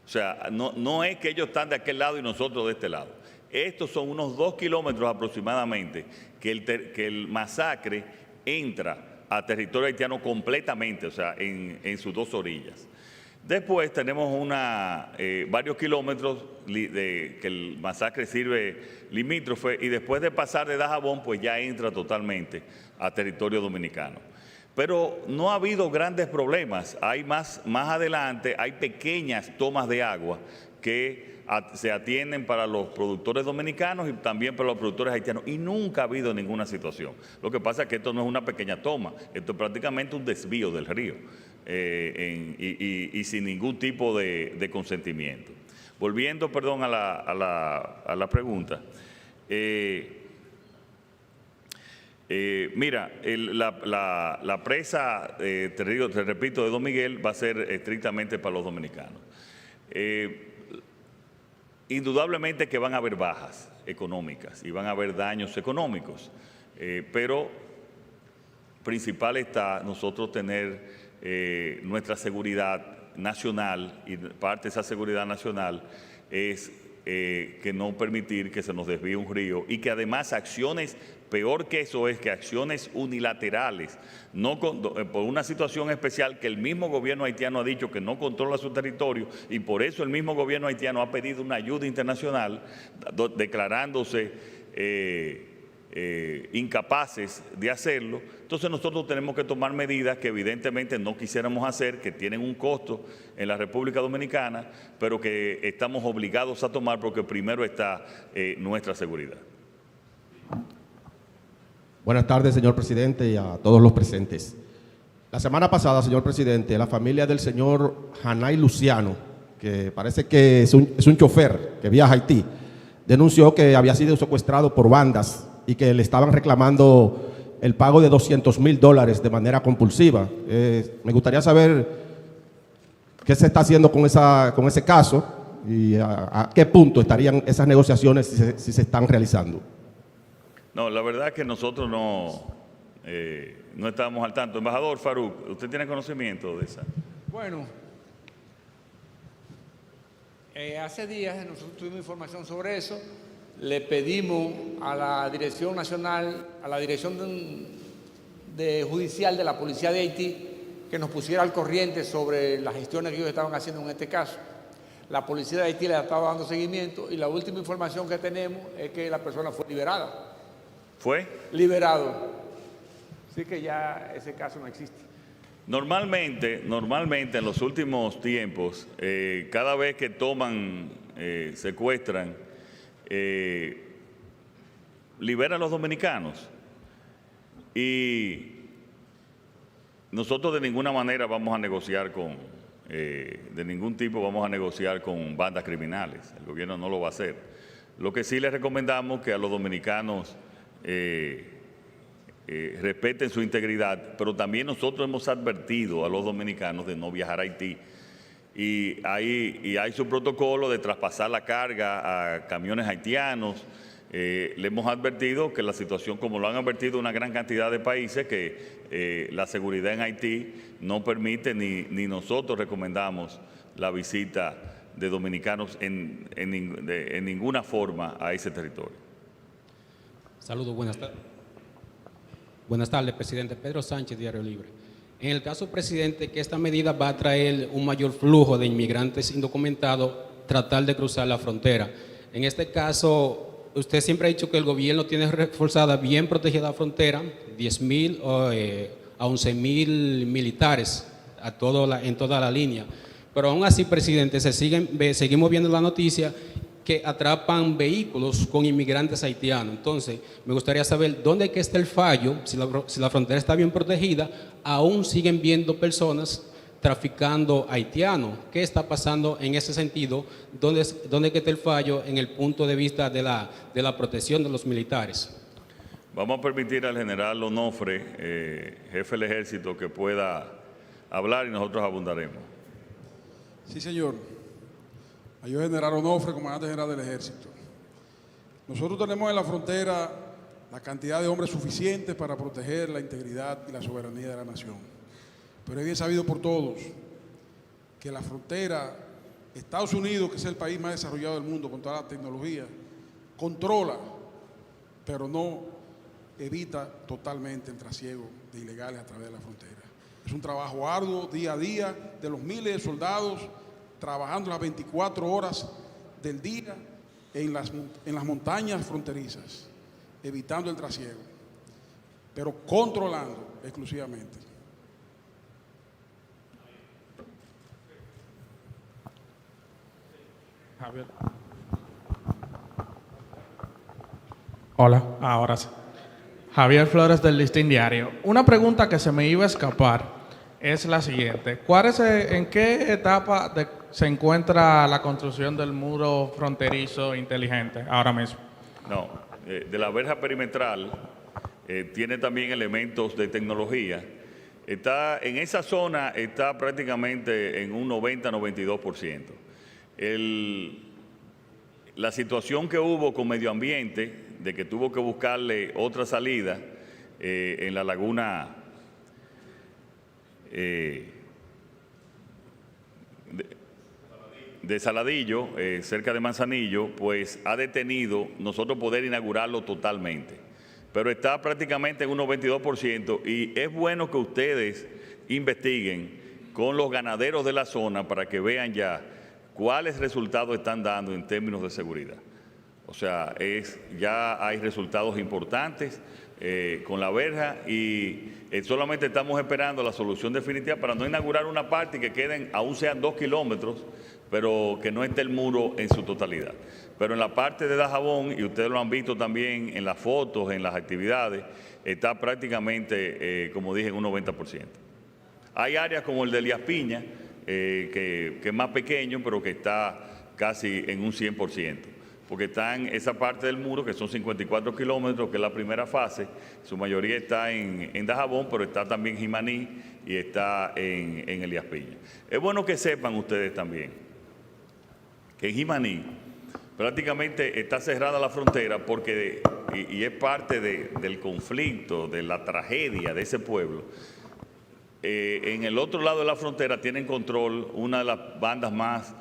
O sea, no es que ellos están de aquel lado y nosotros de este lado. Estos son unos 2 kilómetros aproximadamente que el Masacre entra a territorio haitiano completamente, o sea, en sus 2 orillas. Después tenemos varios kilómetros que el Masacre sirve limítrofe, y después de pasar de Dajabón, pues ya entra totalmente a territorio dominicano. Pero no ha habido grandes problemas. Hay más adelante, hay pequeñas tomas de agua que se atienden para los productores dominicanos y también para los productores haitianos, y nunca ha habido ninguna situación. Lo que pasa es que esto no es una pequeña toma, esto es prácticamente un desvío del río y sin ningún tipo de consentimiento. Volviendo, perdón, a la pregunta. Mira, la presa, te repito, de Don Miguel va a ser estrictamente para los dominicanos. Indudablemente que van a haber bajas económicas y van a haber daños económicos, pero principal está nosotros tener nuestra seguridad nacional, y parte de esa seguridad nacional es que no permitir que se nos desvíe un río, y que además acciones, peor que eso es que acciones unilaterales, por una situación especial que el mismo gobierno haitiano ha dicho que no controla su territorio, y por eso el mismo gobierno haitiano ha pedido una ayuda internacional declarándose incapaces de hacerlo. Entonces nosotros tenemos que tomar medidas que evidentemente no quisiéramos hacer, que tienen un costo en la República Dominicana, pero que estamos obligados a tomar porque primero está nuestra seguridad. Buenas tardes, señor presidente, y a todos los presentes. La semana pasada, señor presidente, la familia del señor Hanay Luciano, que parece que es un chofer que viaja a Haití, denunció que había sido secuestrado por bandas y que le estaban reclamando el pago de $200,000 de manera compulsiva. Me gustaría saber qué se está haciendo con ese caso y a qué punto estarían esas negociaciones si se están realizando. No, la verdad es que nosotros no estábamos al tanto. Embajador Farouk, ¿usted tiene conocimiento de esa? Bueno, hace días nosotros tuvimos información sobre eso le pedimos a la Dirección Nacional, a la Dirección Judicial de la Policía de Haití, que nos pusiera al corriente sobre las gestiones que ellos estaban haciendo en este caso. La Policía de Haití le estaba dando seguimiento y la última información que tenemos es que la persona fue liberada. ¿Fue? Liberado. Así que ya ese caso no existe. Normalmente en los últimos tiempos, cada vez que toman, secuestran, liberan a los dominicanos. Y nosotros de ninguna manera vamos a negociar de ningún tipo vamos a negociar con bandas criminales. El gobierno no lo va a hacer. Lo que sí les recomendamos es que a los dominicanos respeten su integridad, pero también nosotros hemos advertido a los dominicanos de no viajar a Haití. Y hay su protocolo de traspasar la carga a camiones haitianos. Le hemos advertido que la situación, como lo han advertido una gran cantidad de países, que la seguridad en Haití no permite ni nosotros recomendamos la visita de dominicanos en ninguna forma a ese territorio. Saludos, buenas tardes. Buenas tardes, presidente. Pedro Sánchez, Diario Libre. En el caso, presidente, que esta medida va a traer un mayor flujo de inmigrantes indocumentados, tratar de cruzar la frontera. En este caso, usted siempre ha dicho que el gobierno tiene reforzada, bien protegida la frontera, 10.000 a 11.000 militares en toda la línea. Pero aún así, presidente, seguimos viendo la noticia que atrapan vehículos con inmigrantes haitianos. Entonces, me gustaría saber dónde que está el fallo, si la frontera está bien protegida, aún siguen viendo personas traficando haitianos. ¿Qué está pasando en ese sentido? ¿Dónde que está el fallo en el punto de vista de la protección de los militares? Vamos a permitir al general Onofre, jefe del ejército, que pueda hablar y nosotros abundaremos. Sí, señor. Yo, general Onofre, comandante general del ejército. Nosotros tenemos en la frontera la cantidad de hombres suficientes para proteger la integridad y la soberanía de la nación. Pero es bien sabido por todos que la frontera, Estados Unidos, que es el país más desarrollado del mundo con toda la tecnología, controla, pero no evita totalmente el trasiego de ilegales a través de la frontera. Es un trabajo arduo, día a día, de los miles de soldados trabajando las 24 horas del día en las montañas fronterizas, evitando el trasiego, pero controlando exclusivamente. Javier. Hola, ahora sí. Javier Flores del Listín Diario. Una pregunta que se me iba a escapar es la siguiente. ¿En qué etapa se encuentra la construcción del muro fronterizo inteligente ahora mismo? No, de la verja perimetral tiene también elementos de tecnología. En esa zona está prácticamente en un 90-92%. La situación que hubo con medio ambiente, de que tuvo que buscarle otra salida en la laguna de Saladillo, cerca de Manzanillo, pues ha detenido nosotros poder inaugurarlo totalmente. Pero está prácticamente en un 92% y es bueno que ustedes investiguen con los ganaderos de la zona para que vean ya cuáles resultados están dando en términos de seguridad. O sea, ya hay resultados importantes con la verja y solamente estamos esperando la solución definitiva para no inaugurar una parte y que queden, aún sean 2 kilómetros, pero que no esté el muro en su totalidad. Pero en la parte de Dajabón, y ustedes lo han visto también en las fotos, en las actividades, está prácticamente, como dije, en un 90%. Hay áreas como el de Elías Piña, que es más pequeño, pero que está casi en un 100%, porque está en esa parte del muro, que son 54 kilómetros, que es la primera fase, su mayoría está en Dajabón, pero está también Jimaní y está en Elías Piña. Es bueno que sepan ustedes también que en Jimaní prácticamente está cerrada la frontera porque, y es parte del conflicto, de la tragedia de ese pueblo. En el otro lado de la frontera tienen control una de las bandas más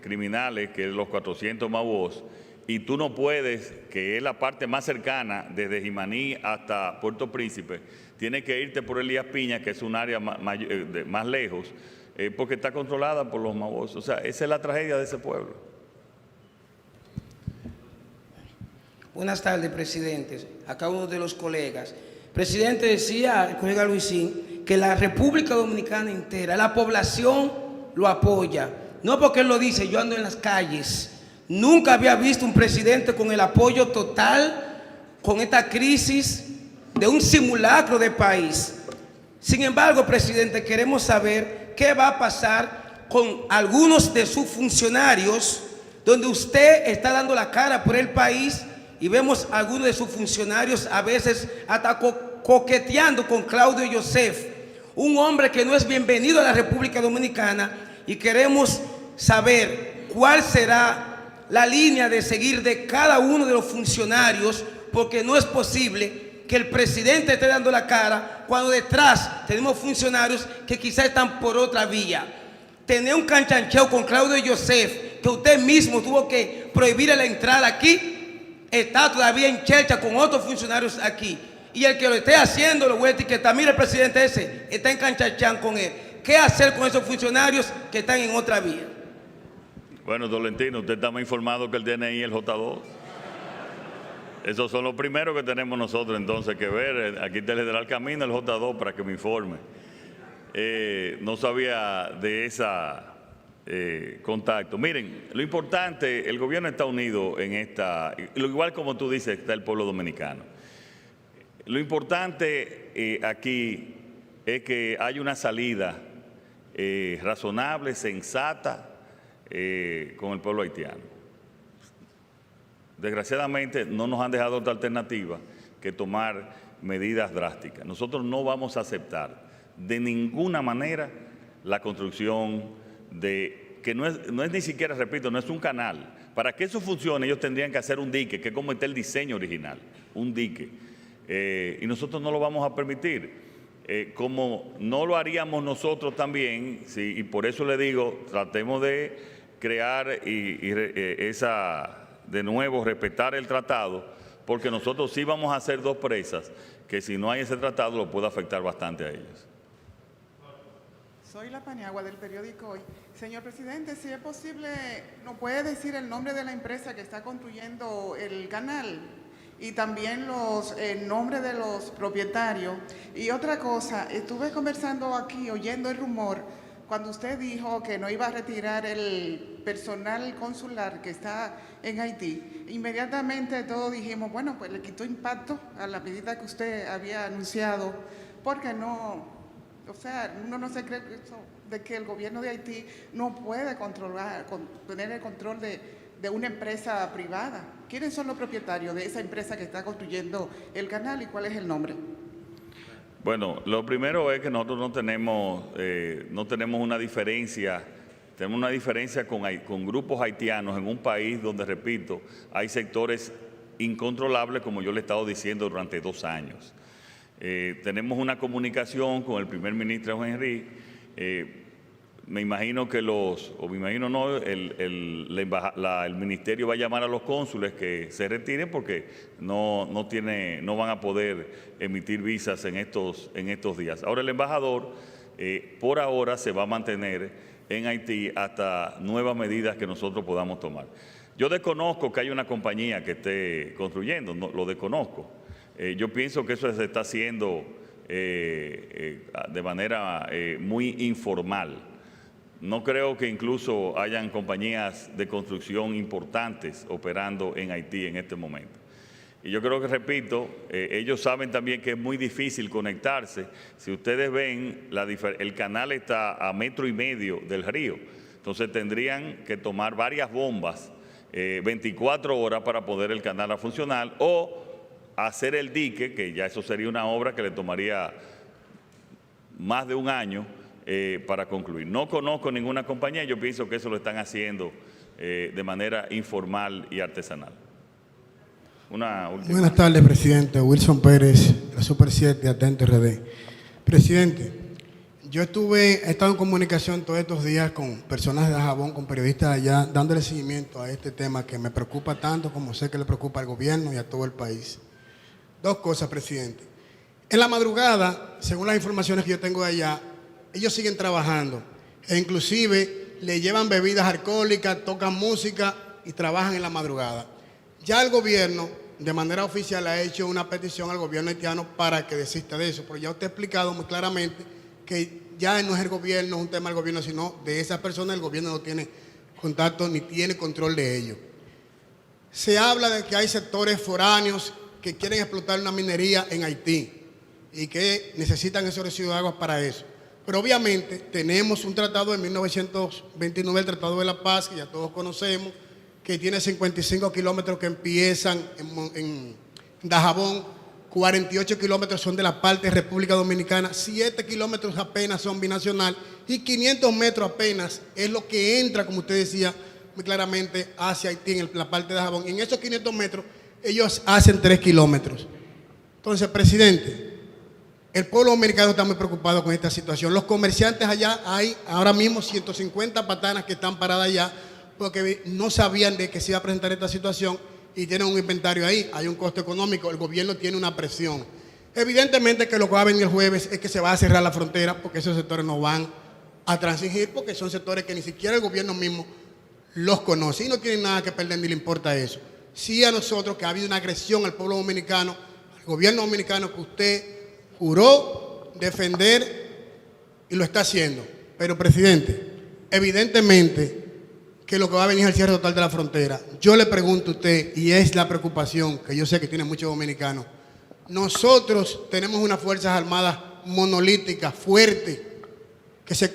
criminales, que es los 400 Maús, y tú no puedes, que es la parte más cercana, desde Jimaní hasta Puerto Príncipe, tienes que irte por Elías Piña, que es un área más lejos, porque está controlada por los maosos. O sea, esa es la tragedia de ese pueblo. Buenas tardes, presidente. A cada uno de los colegas. Presidente, decía el colega Luisín que la República Dominicana entera, la población lo apoya. No porque él lo dice, yo ando en las calles. Nunca había visto un presidente con el apoyo total con esta crisis de un simulacro de país. Sin embargo, presidente, queremos saber qué va a pasar con algunos de sus funcionarios, donde usted está dando la cara por el país y vemos a algunos de sus funcionarios a veces hasta coqueteando con Claudio Joseph, un hombre que no es bienvenido a la República Dominicana, y queremos saber cuál será la línea de seguir de cada uno de los funcionarios, porque no es posible que el presidente esté dando la cara cuando detrás tenemos funcionarios que quizás están por otra vía. Tener un canchancheo con Claudio Joseph, que usted mismo tuvo que prohibirle la entrada aquí, está todavía en chercha con otros funcionarios aquí. Y el que lo esté haciendo lo voy a etiquetar. Mira, el presidente ese está en canchanchán con él. ¿Qué hacer con esos funcionarios que están en otra vía? Bueno, Tolentino, usted está más informado que el DNI y el J2. Esos son los primeros que tenemos nosotros entonces que ver. Aquí te le dará el camino el J2 para que me informe. No sabía de esa contacto. Miren, lo importante, el gobierno está unido en esta, igual como tú dices, está el pueblo dominicano. Lo importante aquí es que hay una salida razonable, sensata, con el pueblo haitiano. Desgraciadamente no nos han dejado otra alternativa que tomar medidas drásticas. Nosotros no vamos a aceptar de ninguna manera la construcción de, que no es ni siquiera, repito, no es un canal. Para que eso funcione ellos tendrían que hacer un dique, que es como está el diseño original, un dique. Y nosotros no lo vamos a permitir. Como no lo haríamos nosotros también, ¿sí? Y por eso le digo, tratemos de crear de nuevo, respetar el tratado, porque nosotros sí vamos a hacer dos presas, que si no hay ese tratado lo puede afectar bastante a ellos. Soy la Paniagua del periódico Hoy. Señor presidente, si es posible, ¿nos puede decir el nombre de la empresa que está construyendo el canal? Y también el nombre de los propietarios. Y otra cosa, estuve conversando aquí, oyendo el rumor, cuando usted dijo que no iba a retirar el personal consular que está en Haití. Inmediatamente todos dijimos, bueno, pues le quitó impacto a la medida que usted había anunciado, porque no, o sea, uno no se cree de que el gobierno de Haití no puede tener el control de una empresa privada. ¿Quiénes son los propietarios de esa empresa que está construyendo el canal y cuál es el nombre? Bueno, lo primero es que nosotros no tenemos una diferencia, tenemos una diferencia con grupos haitianos en un país donde, repito, hay sectores incontrolables, como yo le he estado diciendo durante 2 años. Tenemos una comunicación con el primer ministro Henry. Me imagino que el ministerio va a llamar a los cónsules que se retiren porque no van a poder emitir visas en estos días. Ahora el embajador por ahora se va a mantener en Haití hasta nuevas medidas que nosotros podamos tomar. Yo desconozco que haya una compañía que esté construyendo, no, lo desconozco. Yo pienso que eso se está haciendo de manera muy informal. No creo que incluso hayan compañías de construcción importantes operando en Haití en este momento. Y yo creo que, repito, ellos saben también que es muy difícil conectarse. Si ustedes ven, el canal está a 1,5 metros del río. Entonces tendrían que tomar varias bombas 24 horas para poder el canal a funcionar o hacer el dique, que ya eso sería una obra que le tomaría más de 1 año para concluir. No conozco ninguna compañía, yo pienso que eso lo están haciendo de manera informal y artesanal. Buenas tardes, presidente. Wilson Pérez, la Super 7, Atento RD. Presidente, Yo he estado en comunicación todos estos días con personas de Dajabón, con periodistas allá, dándole seguimiento a este tema que me preocupa tanto como sé que le preocupa al gobierno y a todo el país. Dos cosas, presidente. En la madrugada, según las informaciones que yo tengo de allá, ellos siguen trabajando e inclusive le llevan bebidas alcohólicas, tocan música y trabajan en la madrugada. Ya el gobierno, de manera oficial, ha hecho una petición al gobierno haitiano para que desista de eso, pero ya usted ha explicado muy claramente que ya no es el gobierno, es un tema del gobierno, sino de esas personas. El gobierno no tiene contacto ni tiene control de ello. Se habla de que hay sectores foráneos que quieren explotar una minería en Haití y que necesitan esos residuos de agua para eso. Pero obviamente tenemos un tratado de 1929, el Tratado de la Paz, que ya todos conocemos, que tiene 55 kilómetros que empiezan en Dajabón, 48 kilómetros son de la parte de República Dominicana, 7 kilómetros apenas son binacional y 500 metros apenas es lo que entra, como usted decía muy claramente, hacia Haití en la parte de Dajabón. Y en esos 500 metros ellos hacen 3 kilómetros. Entonces, presidente, el pueblo dominicano está muy preocupado con esta situación. Los comerciantes allá, hay ahora mismo 150 patanas que están paradas allá porque no sabían de que se iba a presentar esta situación y tienen un inventario ahí. Hay un costo económico, el gobierno tiene una presión. Evidentemente que lo que va a venir el jueves es que se va a cerrar la frontera porque esos sectores no van a transigir porque son sectores que ni siquiera el gobierno mismo los conoce y no tienen nada que perder ni le importa eso. Sí a nosotros que ha habido una agresión al pueblo dominicano, al gobierno dominicano que usted juró defender y lo está haciendo. Pero, presidente, evidentemente que lo que va a venir es el cierre total de la frontera. Yo le pregunto a usted, y es la preocupación que yo sé que tiene muchos dominicanos, nosotros tenemos unas Fuerzas Armadas monolíticas, fuertes, que se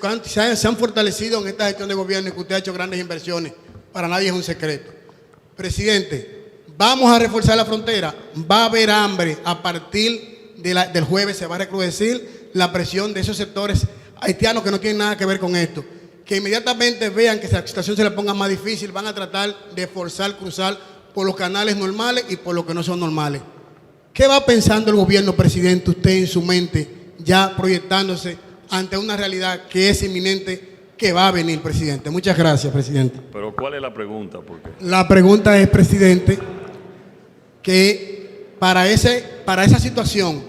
han fortalecido en esta gestión de gobierno y que usted ha hecho grandes inversiones. Para nadie es un secreto. Presidente, vamos a reforzar la frontera, va a haber hambre a partir del jueves, se va a recrudecer la presión de esos sectores haitianos que no tienen nada que ver con esto, que inmediatamente vean que la situación se le ponga más difícil, van a tratar de forzar cruzar por los canales normales y por los que no son normales. ¿Qué va pensando el gobierno, presidente, usted en su mente, ya proyectándose ante una realidad que es inminente, que va a venir, presidente? Muchas gracias, presidente. Pero ¿cuál es la pregunta? Porque la pregunta es, presidente, que para esa situación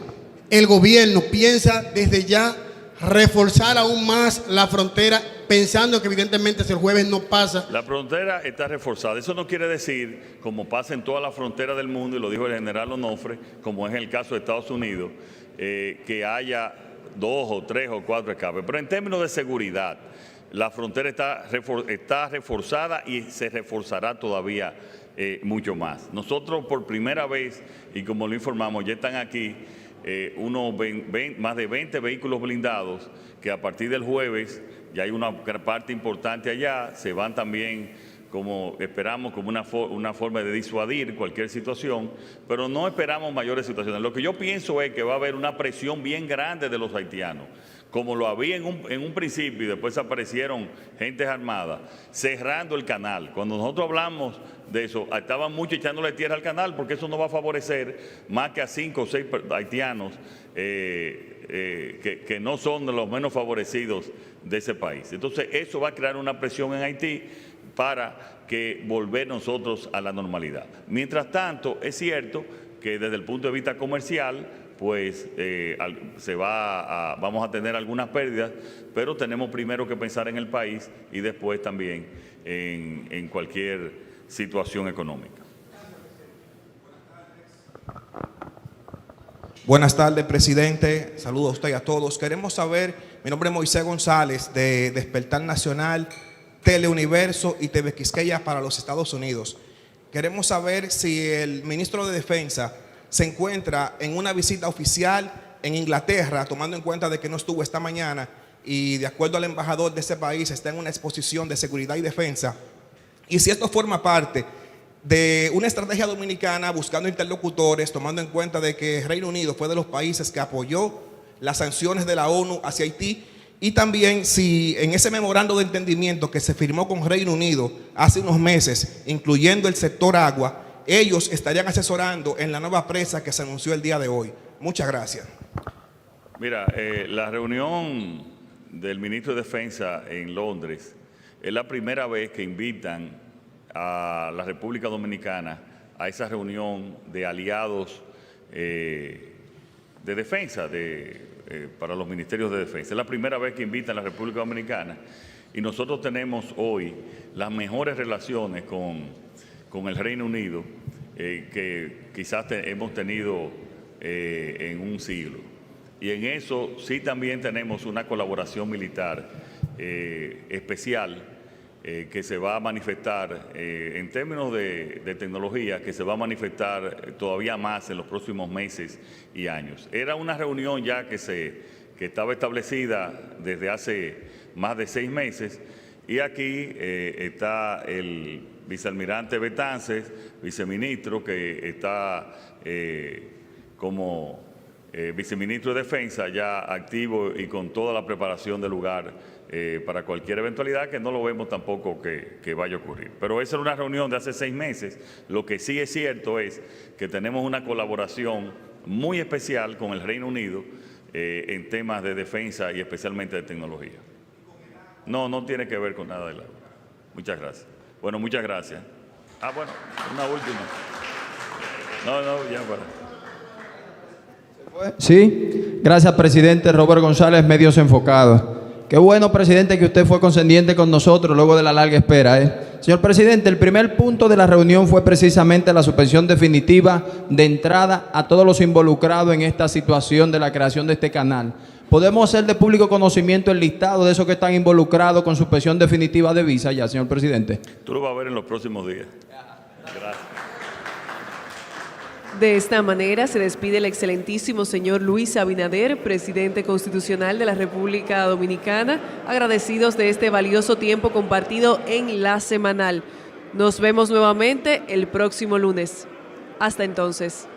el gobierno piensa desde ya reforzar aún más la frontera, pensando que evidentemente si el jueves no pasa. La frontera está reforzada. Eso no quiere decir, como pasa en toda la frontera del mundo, y lo dijo el general Onofre, como es el caso de Estados Unidos, que haya 2 o 3 o 4 escapes. Pero en términos de seguridad, la frontera está reforzada y se reforzará todavía mucho más. Nosotros por primera vez, y como lo informamos, ya están aquí más de 20 vehículos blindados que a partir del jueves ya hay una parte importante allá, se van también, como esperamos, como una forma de disuadir cualquier situación, pero no esperamos mayores situaciones. Lo que yo pienso es que va a haber una presión bien grande de los haitianos, como lo había en un principio y después aparecieron gentes armadas, cerrando el canal. Cuando nosotros hablamos de eso, estaban muchos echándole tierra al canal porque eso no va a favorecer más que a 5 o 6 haitianos que no son de los menos favorecidos de ese país. Entonces eso va a crear una presión en Haití para que volver nosotros a la normalidad. Mientras tanto, es cierto que desde el punto de vista comercial, pues vamos a tener algunas pérdidas, pero tenemos primero que pensar en el país y después también en cualquier situación económica. Buenas tardes, presidente. Saludos a usted y a todos. Queremos saber, mi nombre es Moisés González, de Despertar Nacional, Teleuniverso y TV Quisqueya para los Estados Unidos. Queremos saber si el ministro de Defensa se encuentra en una visita oficial en Inglaterra, tomando en cuenta de que no estuvo esta mañana y de acuerdo al embajador de ese país está en una exposición de seguridad y defensa. Y si esto forma parte de una estrategia dominicana buscando interlocutores, tomando en cuenta de que Reino Unido fue de los países que apoyó las sanciones de la ONU hacia Haití, y también si en ese memorando de entendimiento que se firmó con Reino Unido hace unos meses, incluyendo el sector agua, ellos estarían asesorando en la nueva presa que se anunció el día de hoy. Muchas gracias. Mira, la reunión del ministro de Defensa en Londres, es la primera vez que invitan a la República Dominicana a esa reunión de aliados de defensa para los ministerios de defensa. Es la primera vez que invitan a la República Dominicana y nosotros tenemos hoy las mejores relaciones con el Reino Unido que quizás hemos tenido en un siglo. Y en eso sí también tenemos una colaboración militar especial que se va a manifestar en términos de tecnología, que se va a manifestar todavía más en los próximos meses y años. Era una reunión ya que estaba establecida desde hace más de 6 meses y aquí está el vicealmirante Betances, viceministro, que está como viceministro de Defensa ya activo y con toda la preparación del lugar para cualquier eventualidad que no lo vemos tampoco que vaya a ocurrir. Pero esa era una reunión de hace 6 meses. Lo que sí es cierto es que tenemos una colaboración muy especial con el Reino Unido en temas de defensa y especialmente de tecnología. No tiene que ver con nada de la... Muchas gracias. Bueno, muchas gracias. Bueno, una última. Ya para... Sí, gracias, presidente. Robert González, Medios Enfocados. Qué bueno, presidente, que usted fue condescendiente con nosotros luego de la larga espera. Señor presidente, el primer punto de la reunión fue precisamente la suspensión definitiva de entrada a todos los involucrados en esta situación de la creación de este canal. ¿Podemos hacer de público conocimiento el listado de esos que están involucrados con suspensión definitiva de visa ya, señor presidente? Tú lo vas a ver en los próximos días. Gracias. De esta manera se despide el excelentísimo señor Luis Abinader, presidente constitucional de la República Dominicana, agradecidos de este valioso tiempo compartido en La Semanal. Nos vemos nuevamente el próximo lunes. Hasta entonces.